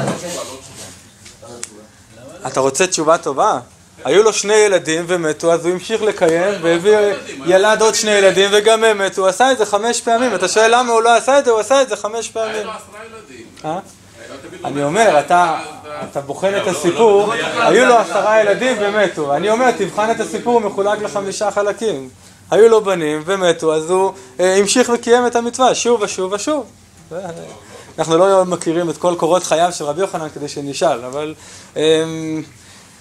אתה רוצה תשובה טובה? היו לו 2 ילדים ומתו, אז הוא המשיך לקיים והביא ילד עוד 2 ילדים וגם הם מתו. הוא עשה את זה 5 פעמים. אתה שואל למה הוא לא עשה את זה? הוא עשה את זה 5 פעמים. היה לו 10 ילדים. אני אומר, אתה בוחן את הסיפור, היו לו 10 ילדים ומתו. אני אומר, תבחן את הסיפור מחולק ל5 חלקים. היו לו בנים ומתו, אז הוא המשיך וקיים את המצווה שוב ושוב ושוב. אנחנו לא מכירים את כל קורות חייו של רבי יוחנן כדי שנשאל, אבל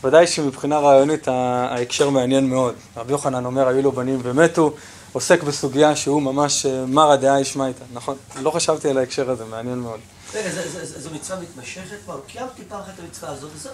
ודאי שמבחינה רעיונית ההקשר מעניין מאוד. רבי יוחנן אומר, היו לו בנים ומתו, עוסק בסוגיה שהוא ממש מרא דעה ישמעיתא, נכון? לא חשבתי על ההקשר הזה, מעניין מאוד. רגע, זו מצווה מתמשכת כבר? קיימתי פעם אחת המצווה הזאת, וזהו.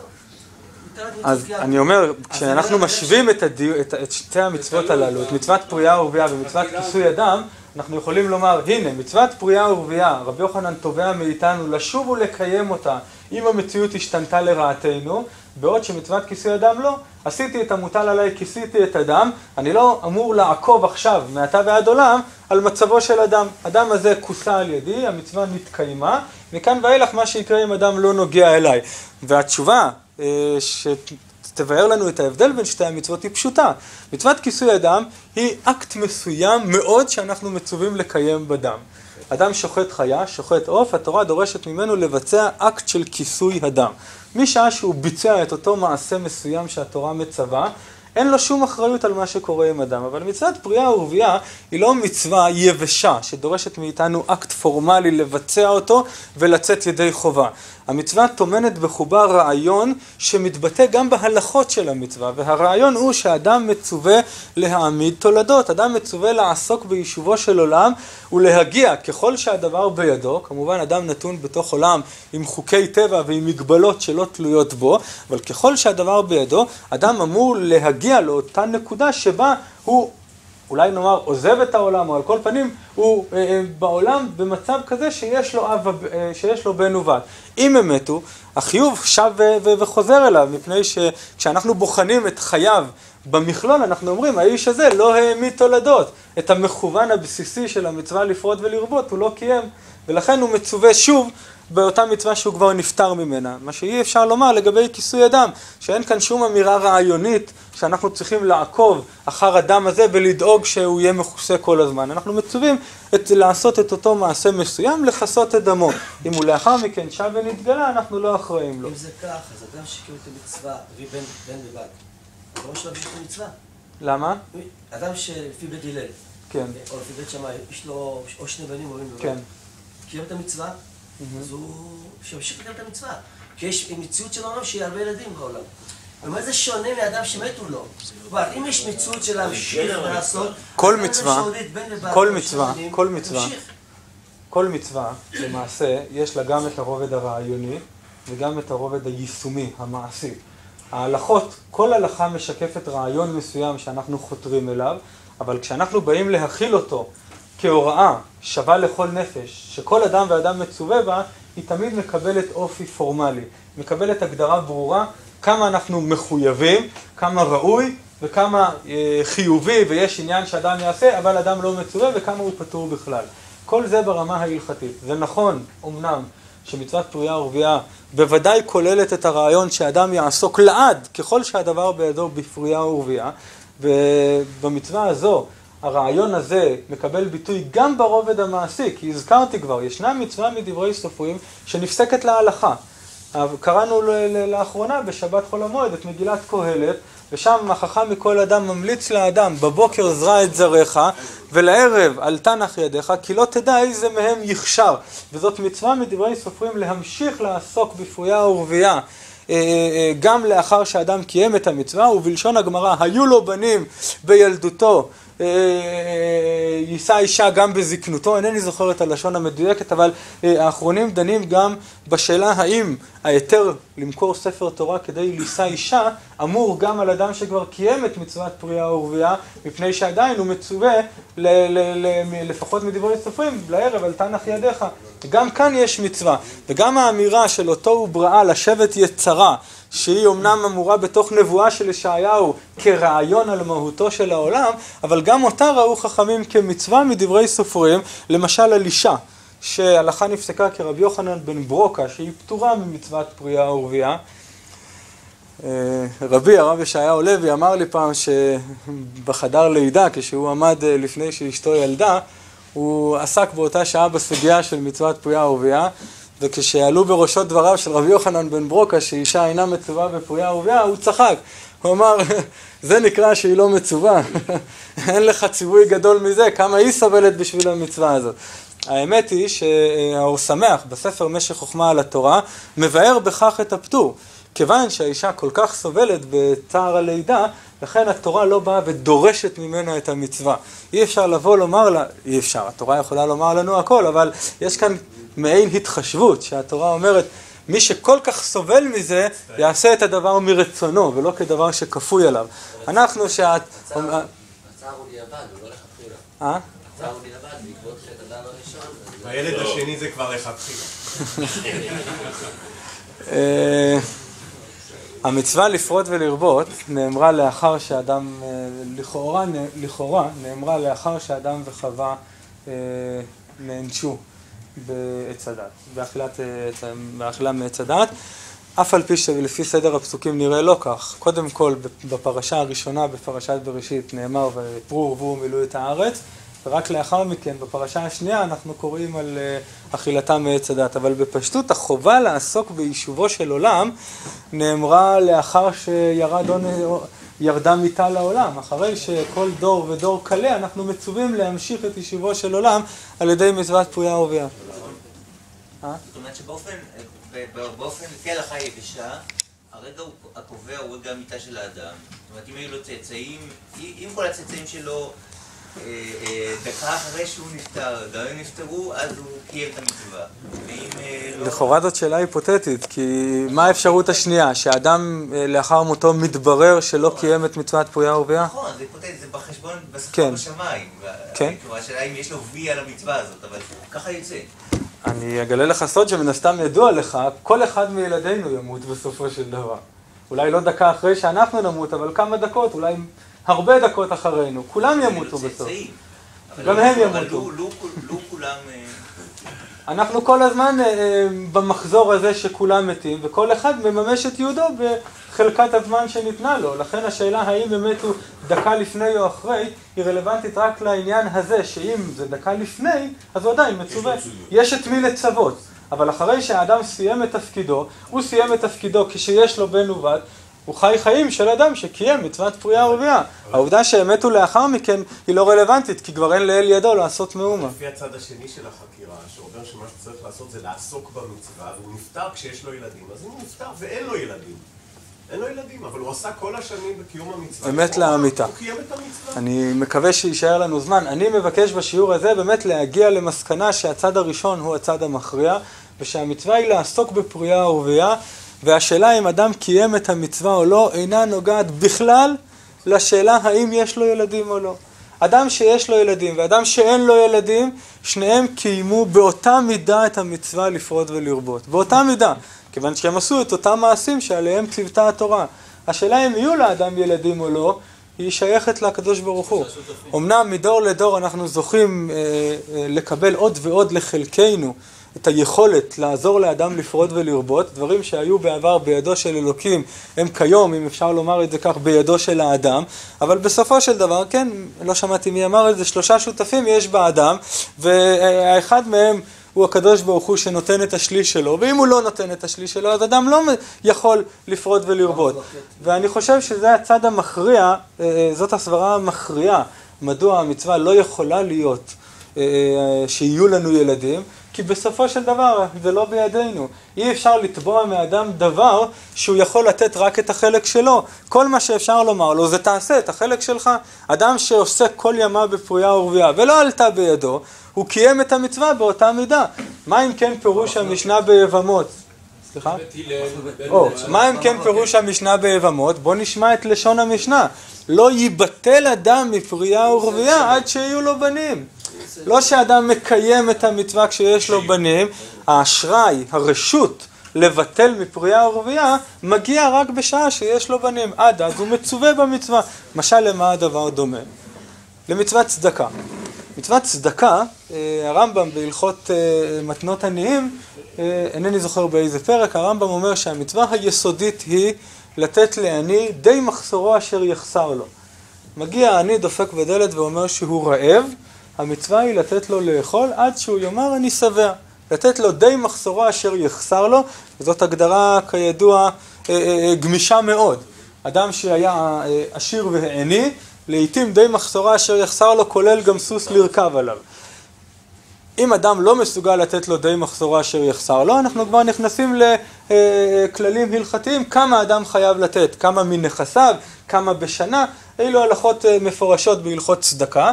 אז אני אומר, כשאנחנו משווים את שתי המצוות הללו, את מצוות פרייה ורבייה ומצוות כיסוי אדם, אנחנו יכולים לומר, הנה, מצוות פרייה ורבייה, רבי יוחנן תובע מאיתנו לשוב ולקיים אותה, אם המציאות השתנתה לרעתנו, בעוד שמצוות כיסוי אדם לא. עשיתי את המוטל עליי, כיסיתי את אדם, אני לא אמור לעקוב עכשיו, מעתה ועד עולם, על מצבו של אדם. אדם הזה כוסה על ידי, המצווה נתקיימה, מכאן ואילך מה שיקרה אם אדם לא נוגע אליי. והתשובה שתבאר לנו את ההבדל בין שתי המצוות היא פשוטה. מצוות כיסוי אדם היא אקט מסוים מאוד שאנחנו מצווים לקיים בדם. אדם שוחט חיה, שוחט עוף, התורה דורשת ממנו לבצע אקט של כיסוי הדם. משעה שהוא ביצע את אותו מעשה מסוים שהתורה מצווה, אין לו שום אחריות על מה שקורה עם אדם. אבל מצוות פרייה ורבייה היא לא מצווה יבשה שדורשת מאיתנו אקט פורמלי לבצע אותו ולצאת ידי חובה. המצווה טומנת בחובה רעיון שמתבטא גם בהלכות של המצווה, והרעיון הוא שאדם מצווה להעמיד תולדות, אדם מצווה לעסוק ביישובו של עולם ולהגיע ככל שהדבר בידו, כמובן אדם נתון בתוך עולם עם חוקי טבע ועם מגבלות שלא תלויות בו, אבל ככל שהדבר בידו, אדם אמור להגיע לאותה נקודה שבה הוא אולי נאמר עוזב את העולם, או על כל פנים הוא בעולם במצב כזה שיש לו בן ובת. אם הם מתו, החיוב שב וחוזר אליו, מפני שכשאנחנו בוחנים את חייו במכלול, אנחנו אומרים, האיש הזה לא העמיד תולדות. את המכוון הבסיסי של המצווה לפרוט ולרבות הוא לא קיים, ולכן הוא מצווה שוב באותה מצווה שהוא כבר נפטר ממנה. מה שאי אפשר לומר לגבי כיסוי אדם, שאין כאן שום אמירה רעיונית שאנחנו צריכים לעקוב אחר אדם הזה ולדאוג שהוא יהיה מכוסה כל הזמן. אנחנו מצווים לעשות את אותו מעשה מסוים, לכסות את דמו. אם הוא לאחר מכן שב ונתגלה, אנחנו לא אחראים לו. אם זה כך, אז אדם שקיים את המצווה, הביא בן ובת, אבל לא שלב יש את המצווה. למה? אדם שלפי בית הלל, כן. או לפי בית שמאי, יש לו או שני בנים או בן ובת. כן. קיים את המצווה, אז הוא שימשיך לקיים את המצווה. כי יש מציאות של העולם שיהיה הרבה ילדים בעולם. ומה זה שונה מאדם שמתו לו? כלומר, אם יש מציאות של להמשיך לעשות, כל מצווה, למעשה, יש לה גם את הרובד הרעיוני וגם את הרובד היישומי, המעשי. ההלכות, כל הלכה משקפת רעיון מסוים שאנחנו חותרים אליו, אבל כשאנחנו באים להכיל אותו כהוראה שווה לכל נפש, שכל אדם ואדם מצווה בה, היא תמיד מקבלת אופי פורמלי, מקבלת הגדרה ברורה, כמה אנחנו מחויבים, כמה ראוי וכמה חיובי ויש עניין שאדם יעשה, אבל אדם לא מצווה וכמה הוא פטור בכלל. כל זה ברמה ההלכתית. זה נכון, אמנם, שמצוות פרייה ורבייה בוודאי כוללת את הרעיון שאדם יעסוק לעד, ככל שהדבר בידו בפרייה ורבייה, ובמצווה הזו, הרעיון הזה מקבל ביטוי גם ברובד המעשי, כי הזכרתי כבר, ישנה מצווה מדברי סופרים שנפסקת להלכה. קראנו לאחרונה בשבת חול המועד את מגילת קהלת, ושם החכם מכל אדם ממליץ לאדם, בבוקר זרע את זרעך, ולערב אל תנח ידיך, כי לא תדע איזה מהם יכשר. וזאת מצווה מדברי סופרים להמשיך לעסוק בפרייה ורבייה, גם לאחר שאדם קיים את המצווה, ובלשון הגמרא, היו לו בנים בילדותו, יישא אישה גם בזקנותו, אינני זוכר את הלשון המדויקת, אבל האחרונים דנים גם בשאלה האם ההיתר למכור ספר תורה כדי לישא אישה אמור גם על אדם שכבר קיים את מצוות פרייה ורבייה, מפני שעדיין הוא מצווה לפחות מדברי סופרים, לערב אל תנח ידיך. גם כאן יש מצווה, וגם האמירה של אותו ובראה לשבת יצרה, שהיא אומנם אמורה בתוך נבואה של ישעיהו כרעיון על מהותו של העולם, אבל גם אותה ראו חכמים כמצווה מדברי סופרים, למשל על אישה, שהלכה נפסקה כרבי יוחנן בן ברוקה, שהיא פטורה ממצוות פרייה ורבייה. הרב ישעיהו לוי אמר לי פעם שבחדר לידה, כשהוא עמד לפני שאשתו ילדה, הוא עסק באותה שעה בסוגיה של מצוות פרייה ורבייה, וכשעלו בראשו דבריו של רבי יוחנן בן ברוקה שאישה אינה מצווה בפרייה ורבייה, הוא צחק. הוא אמר, זה נקרא שהיא לא מצווה. אין לך ציווי גדול מזה, כמה היא סובלת בשביל המצווה הזאת. האמת היא שהאור שמח בספר משך חוכמה על התורה מבאר בכך את הפטור. כיוון שהאישה כל כך סובלת בצער הלידה, לכן התורה לא באה ודורשת ממנה את המצווה. אי אפשר לבוא לומר לה, אי אפשר, התורה יכולה לומר לנו הכל, אבל יש כאן מעין התחשבות שהתורה אומרת, מי שכל כך סובל מזה, יעשה את הדבר מרצונו, ולא כדבר שכפוי עליו. אנחנו שאת... הצער הוא דיעבד, הוא לא לכתחילה. הצער הוא דיעבד, בעקבות חטא אדם הראשון. הילד השני זה כבר לכתחילה. המצווה לפרוט ולרבות נאמרה לאחר שאדם, לכאורה נאמרה לאחר שאדם וחווה נענשו בעץ הדת, באכילה מעץ הדת, אף על פי שלפי סדר הפסוקים נראה לא כך. קודם כל בפרשה הראשונה, בפרשת בראשית, נאמר ופרו ורבו מילאו את הארץ, ורק לאחר מכן בפרשה השנייה אנחנו קוראים על אכילתה מעץ הדת. אבל בפשטות החובה לעסוק ביישובו של עולם נאמרה לאחר ירדה מיתה לעולם. אחרי שכל דור ודור קלה אנחנו מצווים להמשיך את יישובו של עולם על ידי מצוות פרייה ורבייה. זאת אומרת שבאופן לפי ההלכה היבשה, הרגע הקובע הוא רגע המיתה של האדם. זאת אומרת, אם היו לו צאצאים, אם כל הצאצאים שלו דקה אחרי שהוא נפטר, גם אם נפטרו, אז הוא קיים את המצווה. לכאורה זאת שאלה היפותטית, כי מה האפשרות השנייה? שהאדם לאחר מותו מתברר שלא קיים את מצוות פרייה ורבייה? נכון, זה היפותטי, זה בחשבון, בשפה בשמיים. כן. כלומר, השאלה אם יש לו וי על המצווה הזאת, אבל ככה יצא. אני אגלה לך סוד שמן הסתם ידוע לך, כל אחד מילדינו ימות בסופו של דבר. אולי לא דקה אחרי שאנחנו נמות, אבל כמה דקות, אולי הרבה דקות אחרינו. כולם ימותו בסוף. גם הם ימותו. אבל לא כולם... אנחנו כל הזמן במחזור הזה שכולם מתים, וכל אחד מממש את יהודו בחלקת הזמן שניתנה לו. לכן השאלה האם הם מתו דקה לפני או אחרי, היא רלוונטית רק לעניין הזה, שאם זה דקה לפני, אז הוא עדיין מצווה. יש את מי לצוות. אבל אחרי שהאדם סיים את תפקידו, הוא סיים את תפקידו כשיש לו בן ובת, הוא חי חיים של אדם שקיים מצוות פרייה ורבייה. העובדה שהם מתו לאחר מכן היא לא רלוונטית, כי כבר אין לאל ידו לעשות מאומה. לפי הצד השני של החקירה, שאומר שמה שצריך לעשות זה לעסוק במצווה, והוא נפטר כשיש לו ילדים, אז אם הוא נפטר ואין לו ילדים, אין לו ילדים, אבל הוא עשה כל השנים בקיום המצווה. אמת לאמיתה. הוא קיים את המצווה. אני מקווה שישאר לנו זמן. אני מבקש בשיעור הזה באמת להגיע למסקנה שהצד הראשון הוא הצד המכריע, ושהמצווה היא לעסוק בפרייה ורבייה, והשאלה אם אדם קיים את המצווה או לא אינה נוגעת בכלל לשאלה האם יש לו ילדים או לא. אדם שיש לו ילדים ואדם שאין לו ילדים, שניהם קיימו באותה מידה את המצווה לפרוט ולרבות. באותה מידה, כיוון שהם עשו את אותם מעשים שעליהם ציוותה התורה. השאלה אם יהיו לאדם ילדים או לא, היא שייכת לקדוש ברוך הוא. אמנם מדור לדור אנחנו זוכים לקבל עוד ועוד לחלקנו את היכולת לעזור לאדם לפרוט ולרבות, דברים שהיו בעבר בידו של אלוקים, הם כיום, אם אפשר לומר את זה כך, בידו של האדם, אבל בסופו של דבר, כן, לא שמעתי מי אמר את זה, 3 שותפים יש באדם, והאחד מהם הוא הקדוש ברוך הוא שנותן את השליש שלו, ואם הוא לא נותן את השליש שלו, אז אדם לא יכול לפרוט ולרבות. ואני חושב שזה הצד המכריע, זאת הסברה המכריעה, מדוע המצווה לא יכולה להיות שיהיו לנו ילדים, כי בסופו של דבר זה לא בידינו. אי אפשר לתבוע מאדם דבר שהוא יכול לתת רק את החלק שלו. כל מה שאפשר לומר לו זה תעשה את החלק שלך. אדם שעושה כל ימה בפרייה ורבייה ולא עלתה בידו, הוא קיים את המצווה באותה מידה. מה אם כן פירוש המשנה ביבמות? סליחה? מה אם כן פירוש המשנה ביבמות? בוא נשמע את לשון המשנה. לא ייבטל אדם מפרייה ורבייה עד שיהיו לו בנים. לא שאדם מקיים את המצווה כשיש לו בנים, האשראי, הרשות לבטל מפרייה ורבייה, מגיע רק בשעה שיש לו בנים. עד אז הוא מצווה במצווה. משל למה הדבר דומה? למצוות צדקה. מצוות צדקה, הרמב"ם בהלכות מתנות עניים, אינני זוכר באיזה פרק, הרמב"ם אומר שהמצווה היסודית היא לתת לעני די מחסורו אשר יחסר לו. מגיע העני דופק בדלת ואומר שהוא רעב, המצווה היא לתת לו לאכול עד שהוא יאמר אני שבע. לתת לו די מחסורו אשר יחסר לו, וזאת הגדרה כידוע גמישה מאוד. אדם שהיה עשיר והעני, לעתים די מחסורו אשר יחסר לו כולל גם סוס לרכב עליו. אם אדם לא מסוגל לתת לו די מחסורו אשר יחסר לו, אנחנו כבר נכנסים לכללים הלכתיים, כמה אדם חייב לתת, כמה מנכסיו, כמה בשנה, אילו הלכות מפורשות בהלכות צדקה.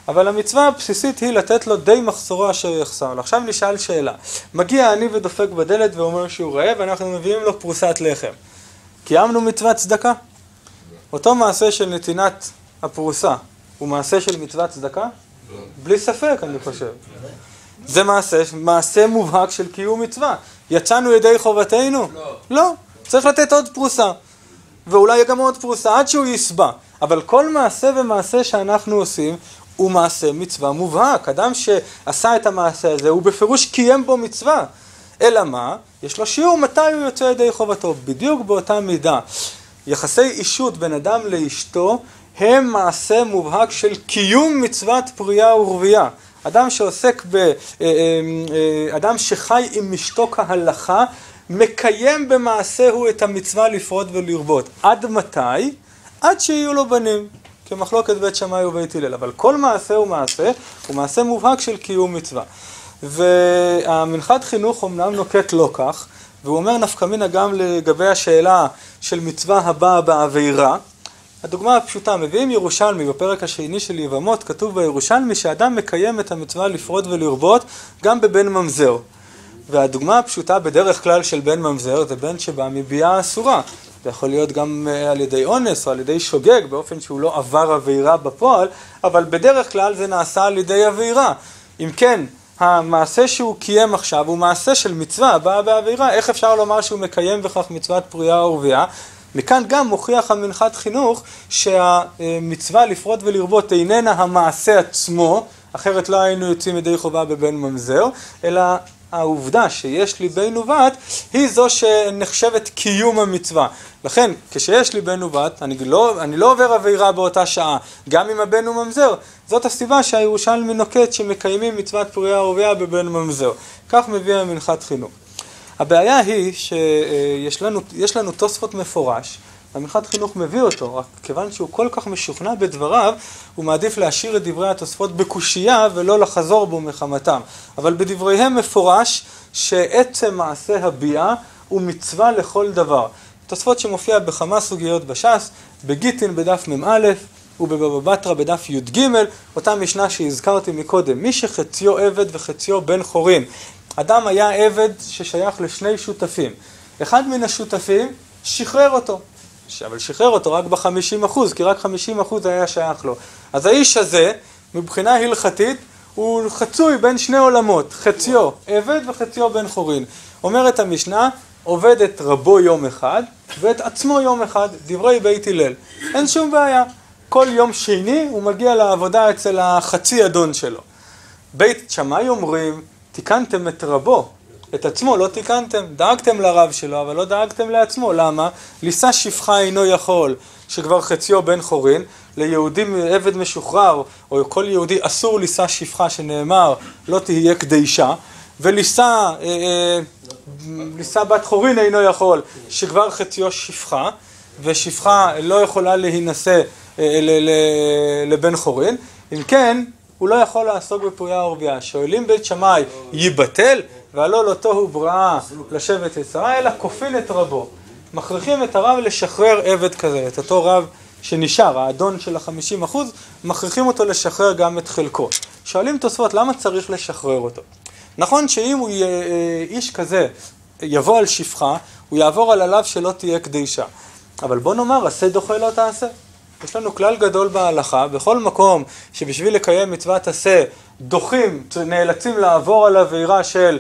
אבל המצווה הבסיסית היא לתת לו די מחסורו אשר יחסר לו. עכשיו נשאל שאלה. מגיע אני ודופק בדלת ואומר שהוא רעב, ואנחנו מביאים לו פרוסת לחם. קיימנו מצוות צדקה? אותו מעשה של נתינת הפרוסה הוא מעשה של מצוות צדקה? בלי ספק, אני חושב. זה מעשה מובהק של קיום מצווה. יצאנו ידי חובתנו? לא. צריך לתת עוד פרוסה. ואולי גם עוד פרוסה עד שהוא יסבע. אבל כל מעשה ומעשה שאנחנו עושים, הוא מעשה מצווה מובהק. אדם שעשה את המעשה הזה, הוא בפירוש קיים בו מצווה. אלא מה? יש לו שיעור מתי הוא יוצא ידי חובתו. בדיוק באותה מידה. יחסי אישות בין אדם לאשתו, הם מעשה מובהק של קיום מצוות פרייה ורבייה. אדם שעוסק אדם שחי עם אשתו כהלכה, מקיים במעשהו את המצווה לפרוט ולרבות. עד מתי? עד שיהיו לו בנים. כמחלוקת בית שמאי ובית הלל, אבל כל מעשה הוא מעשה מובהק של קיום מצווה. והמנחת חינוך אמנם נוקט לא כך, והוא אומר נפקא מינה גם לגבי השאלה של מצווה הבאה בעבירה. הדוגמה הפשוטה, מביאים ירושלמי בפרק השני של יבמות, כתוב בירושלמי שאדם מקיים את המצווה לפרוט ולרבות גם בבן ממזר. והדוגמה הפשוטה בדרך כלל של בן ממזר זה בן שבא מביאה אסורה. זה יכול להיות גם על ידי אונס או על ידי שוגג, באופן שהוא לא עבר עבירה בפועל, אבל בדרך כלל זה נעשה על ידי עבירה. אם כן, המעשה שהוא קיים עכשיו הוא מעשה של מצווה הבאה בעבירה, איך אפשר לומר שהוא מקיים בכך מצוות פרייה ורבייה? מכאן גם מוכיח המנחת חינוך שהמצווה לפרוט ולרבות איננה המעשה עצמו, אחרת לא היינו יוצאים ידי חובה בבן ממזר, אלא העובדה שיש לי בן ובת היא זו שנחשבת קיום המצווה. לכן כשיש לי בן ובת אני לא עובר עבירה באותה שעה, גם אם הבן הוא ממזר. זאת הסיבה שהירושלמי נוקט שמקיימים מצוות פרייה ורבייה בבן ממזר. כך מביא המנחת חינוך. הבעיה היא שיש לנו תוספות מפורש, המנחת חינוך מביא אותו, רק כיוון שהוא כל כך משוכנע בדבריו, הוא מעדיף להשאיר את דברי התוספות בקושייה ולא לחזור בו מחמתם. אבל בדבריהם מפורש שעצם מעשה הביאה הוא מצווה לכל דבר. תוספות שמופיע בכמה סוגיות בש"ס, בגיטין בדף מ"א ובבבא בתרא בדף י"ג, אותה משנה שהזכרתי מקודם, מי שחציו עבד וחציו בן חורין. אדם היה עבד ששייך לשני שותפים. אחד מן השותפים שחרר אותו, אבל שחרר אותו רק ב-50%, כי רק 50% היה שייך לו. אז האיש הזה, מבחינה הלכתית, הוא חצוי בין שני עולמות, חציו עבד וחציו בן חורין. אומרת המשנה, עובד את רבו יום אחד ואת עצמו יום אחד, דברי בית הלל. אין שום בעיה. כל יום שני הוא מגיע לעבודה אצל החצי אדון שלו. בית שמאי אומרים, תיקנתם את רבו, את עצמו לא תיקנתם, דאגתם לרב שלו, אבל לא דאגתם לעצמו. למה? לישא שפחה אינו יכול, שכבר חציו בן חורין, ליהודי עבד משוחרר, או כל יהודי אסור לישא שפחה שנאמר, לא תהיה קדישה, ולישא בת חורין אינו יכול, שכבר חציו שפחה, ושפחה לא יכולה להינשא לבן חורין. אם כן, הוא לא יכול לעסוק בפרייה ורבייה. שואלים בית שמאי, ייבטל? והלא לא תוהו בראה לשבת יצרה, אלא כופין את רבו. מכריחים את הרב לשחרר עבד כזה, את אותו רב שנשאר, האדון של ה-50%, מכריחים אותו לשחרר גם את חלקו. שואלים תוספות, למה צריך לשחרר אותו? נכון שאם הוא איש כזה יבוא על שפחה, הוא יעבור על עליו שלא תהיה קדישה. אבל בוא נאמר, עשה דוחה לא תעשה. יש לנו כלל גדול בהלכה, בכל מקום שבשביל לקיים מצוות עשה דוחים, נאלצים לעבור על עבירה של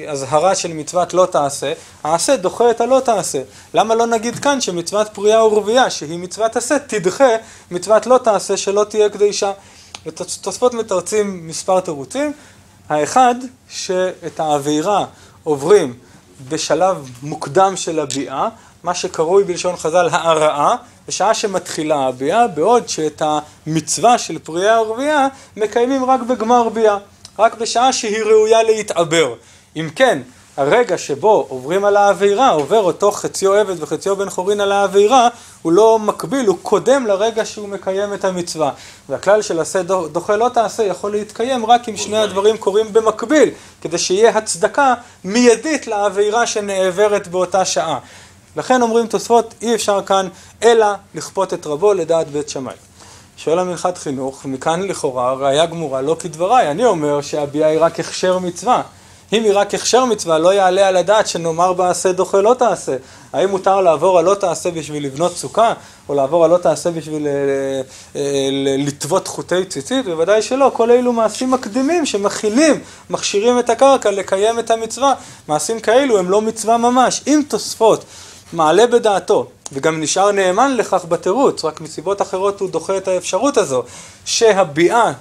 הזהרה של מצוות לא תעשה, העשה דוחה את הלא תעשה. למה לא נגיד כאן שמצוות פרייה ורבייה, שהיא מצוות עשה, תדחה מצוות לא תעשה שלא תהיה קדישה? ותוספות מתרצים מספר תירוצים. האחד, שאת העבירה עוברים בשלב מוקדם של הביאה, מה שקרוי בלשון חז"ל הערעה, בשעה שמתחילה הביאה, בעוד שאת המצווה של פרייה ורבייה מקיימים רק בגמר ביאה, רק בשעה שהיא ראויה להתעבר. אם כן, הרגע שבו עוברים על העבירה, עובר אותו חציו עבד וחציו בן חורין על העבירה, הוא לא מקביל, הוא קודם לרגע שהוא מקיים את המצווה. והכלל של עשה דוחה לא תעשה יכול להתקיים רק אם שני הדברים קורים במקביל, כדי שיהיה הצדקה מיידית לעבירה שנעברת באותה שעה. לכן אומרים תוספות, אי אפשר כאן אלא לכפות את רבו לדעת בית שמאי. שואל המנחת חינוך, מכאן לכאורה ראיה גמורה לא כדבריי. אני אומר שהביאה היא רק הכשר מצווה. אם היא רק הכשר מצווה, לא יעלה על הדעת שנאמר בעשה דוחה לא תעשה. האם מותר לעבור על לא תעשה בשביל לבנות סוכה, או לעבור על לא תעשה בשביל לטוות חוטי ציצית? בוודאי שלא. כל אלו מעשים מקדימים שמכילים, מכשירים את הקרקע לקיים את המצווה. מעשים כאלו הם לא מצווה ממש. אם תוספות מעלה בדעתו, וגם נשאר נאמן לכך בתירוץ, רק מסיבות אחרות הוא דוחה את האפשרות הזו, שהביאה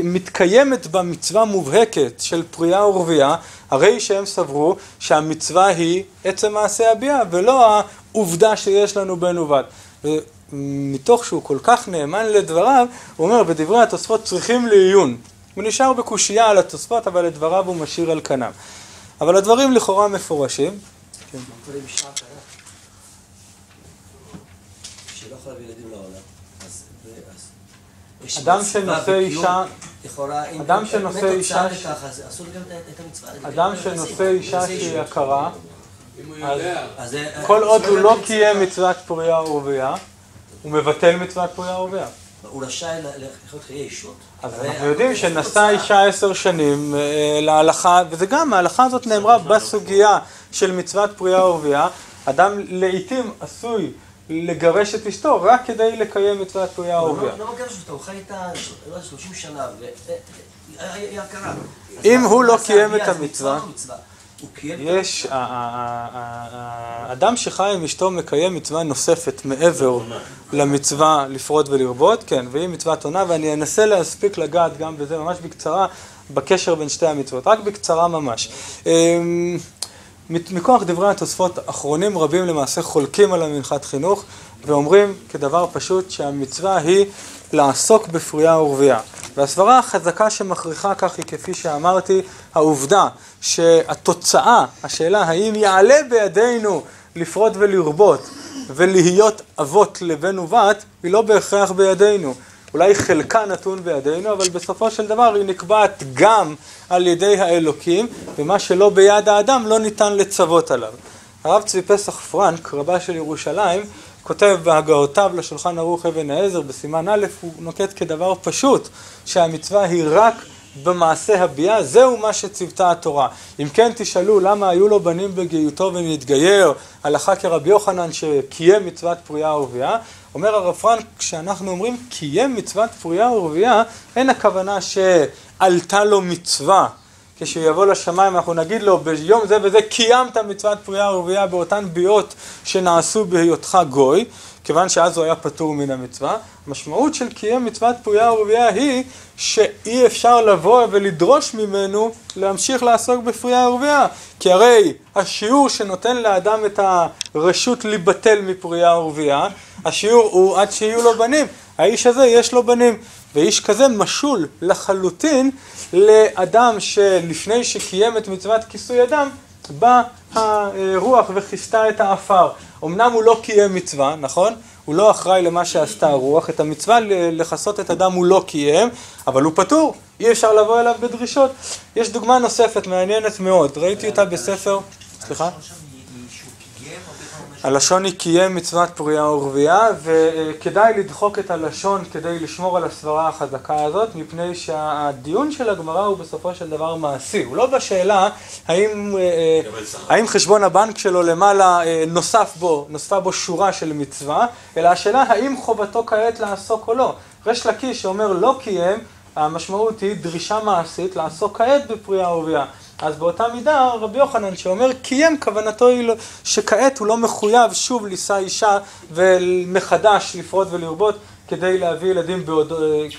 מתקיימת במצווה מובהקת של פרייה ורבייה, הרי שהם סברו שהמצווה היא עצם מעשה הביאה, ולא העובדה שיש לנו בן ובת. ומתוך שהוא כל כך נאמן לדבריו, הוא אומר, בדברי התוספות צריכים לעיון. הוא נשאר בקושייה על התוספות, אבל לדבריו הוא משאיר על כנם. אבל הדברים לכאורה מפורשים. מה קורה בשעה קרה? שלא יכול להביא ילדים לעולם. אדם שנושא אישה, אדם שנושא אישה, אדם שנושא אישה שהיא הכרה, אז כל עוד הוא לא קיים מצוות פרייה ורבייה, הוא מבטל מצוות פרייה ורבייה. הוא רשאי לחיות חיי אישות. אז אנחנו יודעים שנשא אישה 10 שנים להלכה, וזה גם, ההלכה הזאת נאמרה בסוגיה של מצוות פרייה ורבייה, אדם לעתים עשוי לגרש את אשתו רק כדי לקיים מצוות פריה ורבייה. לא מגרש אותו, הוא חי איתה 30 שנה, והיה הכרה. אם הוא לא קיים את המצווה, הוא קיים את יש, האדם שחי עם אשתו מקיים מצווה נוספת מעבר למצווה לפרוט ולרבות, כן, והיא מצוות עונה, ואני אנסה להספיק לגעת גם בזה ממש בקצרה, בקשר בין שתי המצוות, רק בקצרה ממש. מכוח דברי התוספות, אחרונים רבים למעשה חולקים על המנחת חינוך, ואומרים כדבר פשוט שהמצווה היא לעסוק בפריה ורבייה. והסברה החזקה שמכריחה כך היא, כפי שאמרתי, העובדה שהתוצאה, השאלה האם יעלה בידינו לפרוט ולרבות ולהיות אבות לבן ובת, היא לא בהכרח בידינו. אולי חלקה נתון בידינו, אבל בסופו של דבר היא נקבעת גם על ידי האלוקים, ומה שלא ביד האדם לא ניתן לצוות עליו. הרב צבי פסח פרנק, רבה של ירושלים, כותב בהגהותיו לשולחן ערוך אבן העזר בסימן א', הוא נוקט כדבר פשוט, שהמצווה היא רק במעשה הביאה, זהו מה שציוותה התורה. אם כן תשאלו למה היו לו בנים בגיותו ונתגייר, הלכה כרבי יוחנן שקיים מצוות פריה ורבייה, אומר הרב פרנק, כשאנחנו אומרים קיים מצוות פריה ורבייה, אין הכוונה שעלתה לו מצווה. כשהוא יבוא לשמיים אנחנו נגיד לו ביום זה וזה קיימת מצוות פריה ורבייה באותן ביאות שנעשו בהיותך גוי, כיוון שאז הוא היה פטור מן המצווה. המשמעות של קיים מצוות פריה ורבייה היא שאי אפשר לבוא ולדרוש ממנו להמשיך לעסוק בפריה ורבייה, כי הרי השיעור שנותן לאדם את הרשות לבטל מפריה ורבייה, השיעור הוא עד שיהיו לו בנים. האיש הזה יש לו בנים, ואיש כזה משול לחלוטין לאדם שלפני שקיים את מצוות כיסוי אדם, בא הרוח וכיסתה את האפר. אמנם הוא לא קיים מצווה, נכון? הוא לא אחראי למה שעשתה הרוח, את המצווה לחסות את אדם הוא לא קיים, אבל הוא פטור, אי אפשר לבוא אליו בדרישות. יש דוגמה נוספת מעניינת מאוד, ראיתי אותה בספר, סליחה? הלשון היא קיים מצוות פריה ורבייה, וכדאי לדחוק את הלשון כדי לשמור על הסברה החזקה הזאת, מפני שהדיון של הגמרא הוא בסופו של דבר מעשי. הוא לא בשאלה האם חשבון הבנק שלו למעלה נוספה בו שורה של מצווה, אלא השאלה האם חובתו כעת לעסוק או לא. ריש לקיש שאומר לא קיים, המשמעות היא דרישה מעשית לעסוק כעת בפריה ורבייה. אז באותה מידה רבי יוחנן שאומר קיים, כוונתו היא שכעת הוא לא מחויב שוב לישא אישה ומחדש לפרוט ולרבות כדי להביא ילדים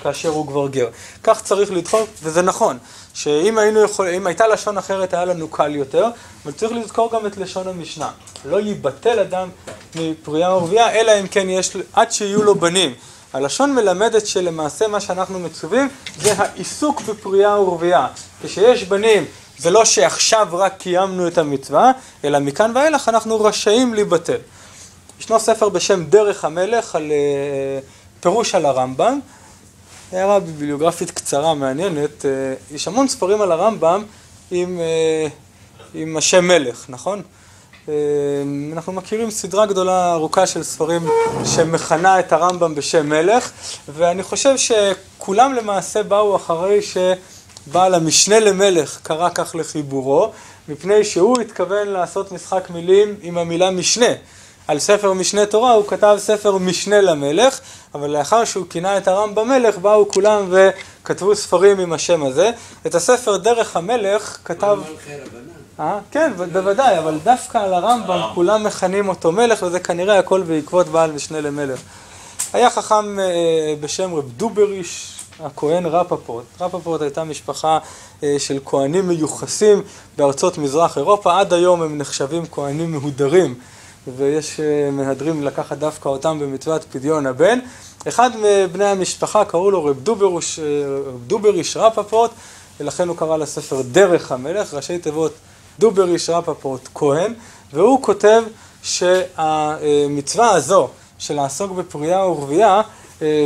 כאשר הוא כבר גר. כך צריך לדחוק, וזה נכון, שאם הייתה לשון אחרת היה לנו קל יותר, אבל צריך לזכור גם את לשון המשנה. לא ייבטל אדם מפריה ורבייה, אלא אם כן יש עד שיהיו לו בנים. הלשון מלמדת שלמעשה מה שאנחנו מצווים זה העיסוק בפריה ורבייה. כשיש בנים, זה לא שעכשיו רק קיימנו את המצווה, אלא מכאן ואילך אנחנו רשאים להיבטל. ישנו ספר בשם דרך המלך על פירוש על הרמב"ם, הערה ביבליוגרפית קצרה מעניינת, יש המון ספרים על הרמב"ם עם השם מלך, נכון? אנחנו מכירים סדרה גדולה ארוכה של ספרים שמכנה את הרמב"ם בשם מלך, ואני חושב שכולם למעשה באו אחרי שבעל המשנה למלך קרא כך לחיבורו, מפני שהוא התכוון לעשות משחק מילים עם המילה משנה. על ספר משנה תורה הוא כתב ספר משנה למלך, אבל לאחר שהוא כינה את הרמב"ם מלך באו כולם וכתבו ספרים עם השם הזה. את הספר דרך המלך כתב... כן, בוודאי, אבל דווקא על הרמב"ם כולם מכנים אותו מלך, וזה כנראה הכל בעקבות בעל משנה למלך. היה חכם בשם רב דובריש, הכהן רפפורט. רפפורט הייתה משפחה של כהנים מיוחסים בארצות מזרח אירופה, עד היום הם נחשבים כהנים מהודרים, ויש מהדרים לקחת דווקא אותם במצוות פדיון הבן. אחד מבני המשפחה קראו לו רב דובריש רפפורט, ולכן הוא קרא לספר דרך המלך, ראשי תיבות דובריש רפפורט כהן, והוא כותב שהמצווה הזו של לעסוק בפריה ורבייה,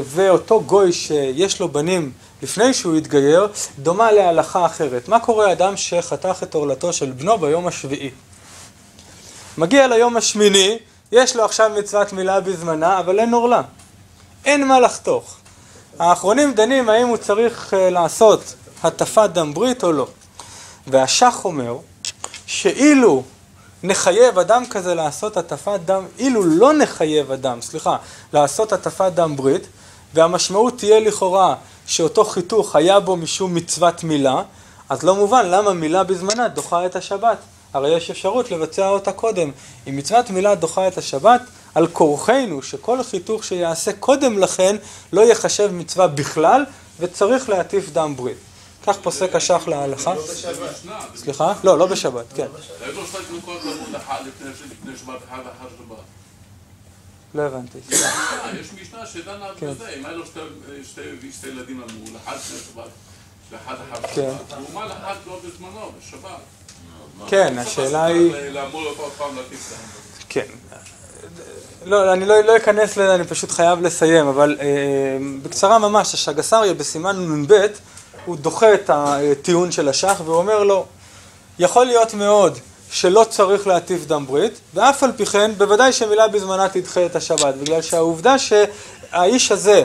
ואותו גוי שיש לו בנים לפני שהוא יתגייר, דומה להלכה אחרת. מה קורה אדם שחתך את עורלתו של בנו ביום השביעי? מגיע ליום השמיני, יש לו עכשיו מצוות מילה בזמנה, אבל אין עורלה. אין מה לחתוך. האחרונים דנים האם הוא צריך לעשות הטפת דם ברית או לא. והשח אומר שאילו נחייב אדם כזה לעשות הטפת דם, אילו לא נחייב אדם, לעשות הטפת דם ברית, והמשמעות תהיה לכאורה שאותו חיתוך היה בו משום מצוות מילה, אז לא מובן למה מילה בזמנה דוחה את השבת. הרי יש אפשרות לבצע אותה קודם. אם מצוות מילה דוחה את השבת, על כורחנו שכל חיתוך שיעשה קודם לכן לא יחשב מצווה בכלל, וצריך להטיף דם ברית. כך פוסק השח להלכה. סליחה? לא בשבת, כן. לא הבנתי. יש משנה שדנה בזה, אם היה לו שתי ילדים אמרו, לאחד לפני שבת, לאחד אחר שבת, הוא מה לאחד לא בזמנו, בשבת. כן, השאלה היא... לאמור אותו פעם להטיף דם. כן. לא, אני לא אכנס לזה, אני פשוט חייב לסיים, אבל בקצרה ממש, הש"ג אריה בסימן נ"ב, הוא דוחה את הטיעון של השח והוא אומר לו, יכול להיות מאוד שלא צריך להטיף דם ברית, ואף על פי כן, בוודאי שמילה בזמנה תדחה את השבת, בגלל שהעובדה שהאיש הזה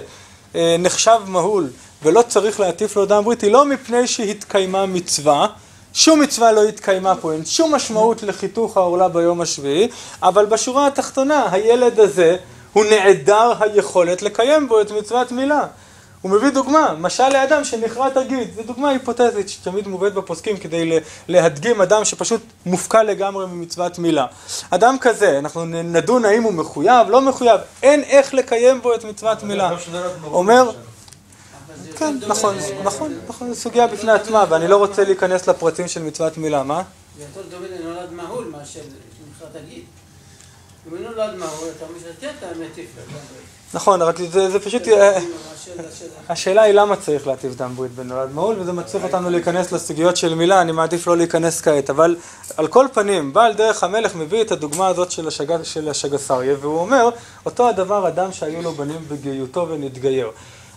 נחשב מהול ולא צריך להטיף לו דם ברית, היא לא מפני שהתקיימה מצווה, שום מצווה לא התקיימה פה, אין שום משמעות לחיתוך העורלה ביום השביעי, אבל בשורה התחתונה, הילד הזה הוא נעדר היכולת לקיים בו את מצוות מילה. הוא מביא דוגמה, משל לאדם שנכרת הגיד, זו דוגמה היפותטית שתמיד מובאת בפוסקים כדי להדגים אדם שפשוט מופקע לגמרי ממצוות מילה. אדם כזה, אנחנו נדון האם הוא מחויב, לא מחויב, אין איך לקיים בו את מצוות מילה. אומר, כן, נכון, זו סוגיה בפני עצמה, ואני לא רוצה להיכנס לפרטים של מצוות מילה, מה? זה יותר דומה לנולד מהול מאשר נכרת הגיד. אם הוא נולד מהול, אתה משתתף, אתה מטיף לו. נכון, רק זה פשוט... השאלה היא למה צריך להטיף דם ברית בנולד מהול, וזה מצריך אותנו להיכנס לסוגיות של מילה, אני מעדיף לא להיכנס כעת, אבל על כל פנים, בעל דרך המלך מביא את הדוגמה הזאת של הש"ג אריה, והוא אומר, אותו הדבר אדם שהיו לו בנים בגיותו ונתגייר.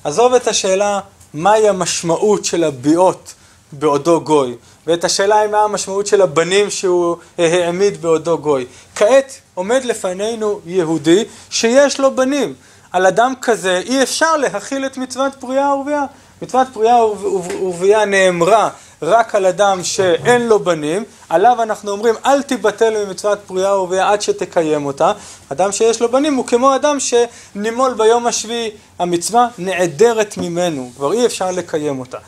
עזוב את השאלה מהי המשמעות של הביאות בעודו גוי, ואת השאלה מה המשמעות של הבנים שהוא העמיד בעודו גוי. כעת עומד לפנינו יהודי שיש לו בנים. על אדם כזה אי אפשר להכיל את מצוות פריה ורבייה. מצוות פריה ורבייה נאמרה רק על אדם שאין לו בנים, עליו אנחנו אומרים אל תיבטל ממצוות פריה ורבייה עד שתקיים אותה. אדם שיש לו בנים הוא כמו אדם שנימול ביום השביעי, המצווה נעדרת ממנו, כבר אי אפשר לקיים אותה.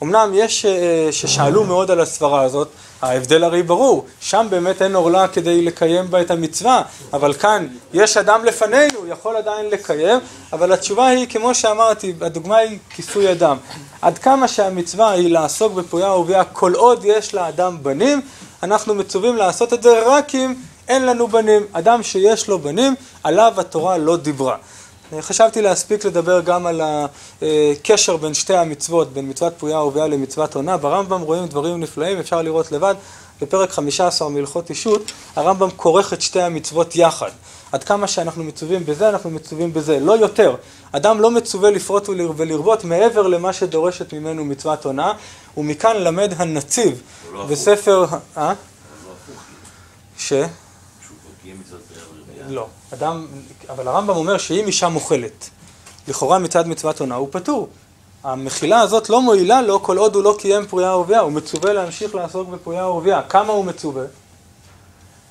אמנם יש ששאלו מאוד על הסברה הזאת, ההבדל הרי ברור, שם באמת אין עורלה כדי לקיים בה את המצווה, אבל כאן יש אדם לפנינו, יכול עדיין לקיים, אבל התשובה היא, כמו שאמרתי, הדוגמה היא כיסוי אדם. עד כמה שהמצווה היא לעסוק בפריה ורבייה, כל עוד יש לאדם בנים, אנחנו מצווים לעשות את זה רק אם אין לנו בנים. אדם שיש לו בנים, עליו התורה לא דיברה. חשבתי להספיק לדבר גם על הקשר בין שתי המצוות, בין מצוות פריה ורבייה למצוות עונה. ברמב"ם רואים דברים נפלאים, אפשר לראות לבד, בפרק 15 מהלכות אישות, הרמב"ם כורך את שתי המצוות יחד. עד כמה שאנחנו מצווים בזה, אנחנו מצווים בזה, לא יותר. אדם לא מצווה לפרוט ולרבות מעבר למה שדורשת ממנו מצוות עונה, ומכאן למד הנציב בספר... לא, אדם, אבל הרמב"ם אומר שאם אישה מוכלת, לכאורה מצד מצוות עונה הוא פטור. המחילה הזאת לא מועילה לו כל עוד הוא לא קיים פריה ורבייה, הוא מצווה להמשיך לעסוק בפריה ורבייה. כמה הוא מצווה?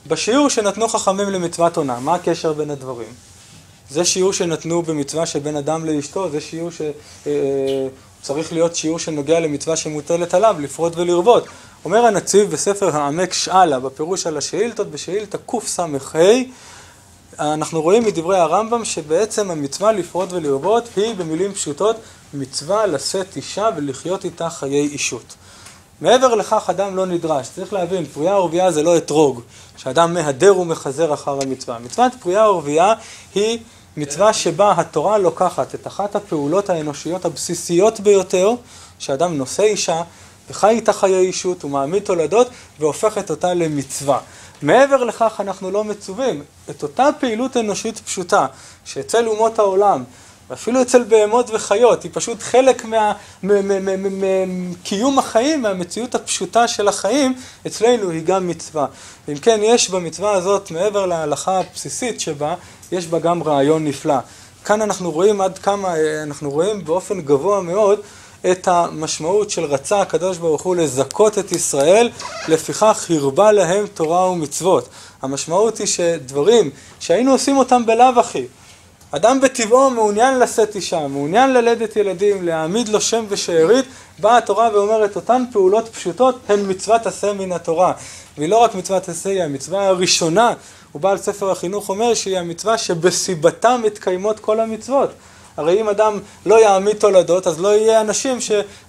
בשיעור שנתנו חכמים למצוות עונה, מה הקשר בין הדברים? זה שיעור שנתנו במצווה שבין אדם לאשתו, זה שיעור שצריך להיות שיעור שנוגע למצווה שמוטלת עליו, לפרוט ולרבות. אומר הנציב בספר העמק שאלה, בפירוש על השאילתות, בשאילתא קס"ה, אנחנו רואים מדברי הרמב"ם שבעצם המצווה לפרוט ולרבות היא במילים פשוטות מצווה לשאת אישה ולחיות איתה חיי אישות. מעבר לכך אדם לא נדרש, צריך להבין, פריה ורבייה זה לא אתרוג, שאדם מהדר ומחזר אחר המצווה. מצוות פריה ורבייה היא מצווה שבה התורה לוקחת את אחת הפעולות האנושיות הבסיסיות ביותר, שאדם נושא אישה וחי איתה חיי אישות ומעמיד תולדות והופכת אותה למצווה. מעבר לכך אנחנו לא מצווים את אותה פעילות אנושית פשוטה שאצל אומות העולם ואפילו אצל בהמות וחיות היא פשוט חלק מקיום החיים, מהמציאות הפשוטה של החיים, אצלנו היא גם מצווה. ואם כן יש במצווה הזאת מעבר להלכה הבסיסית שבה, יש בה גם רעיון נפלא. כאן אנחנו רואים עד כמה, אנחנו רואים באופן גבוה מאוד את המשמעות של רצה הקדוש ברוך הוא לזכות את ישראל, לפיכך הרבה להם תורה ומצוות. המשמעות היא שדברים שהיינו עושים אותם בלאו הכי, אדם בטבעו מעוניין לשאת אישה, מעוניין ללדת ילדים, להעמיד לו שם ושארית, באה התורה ואומרת אותן פעולות פשוטות הן מצוות עשה מן התורה. והיא לא רק מצוות עשה, היא המצווה הראשונה. ובעל ספר החינוך אומר שהיא המצווה שבסיבתה מתקיימות כל המצוות. הרי אם אדם לא יעמיד תולדות, אז לא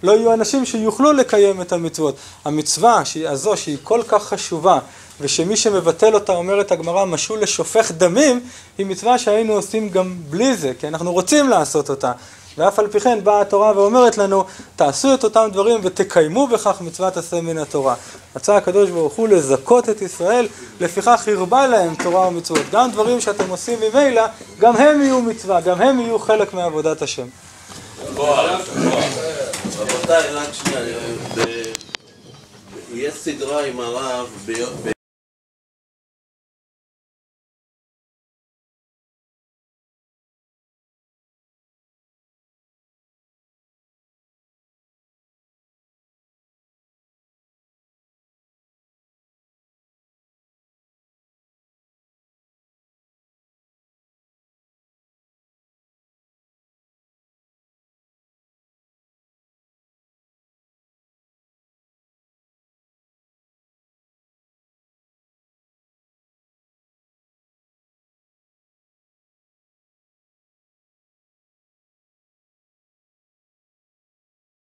יהיו אנשים שיוכלו לקיים את המצוות. המצווה הזו שהיא כל כך חשובה, ושמי שמבטל אותה, אומרת הגמרא, משול לשופך דמים, היא מצווה שהיינו עושים גם בלי זה, כי אנחנו רוצים לעשות אותה. ואף על פי כן באה התורה ואומרת לנו, תעשו את אותם דברים ותקיימו בכך מצוות עשה מן התורה. רצה הקדוש ברוך הוא לזכות את ישראל, לפיכך הרבה להם תורה ומצוות. גם דברים שאתם עושים ממילא, גם הם יהיו מצווה, גם הם יהיו חלק מעבודת השם. רבותיי, רק שנייה, יש סדרה עם הרב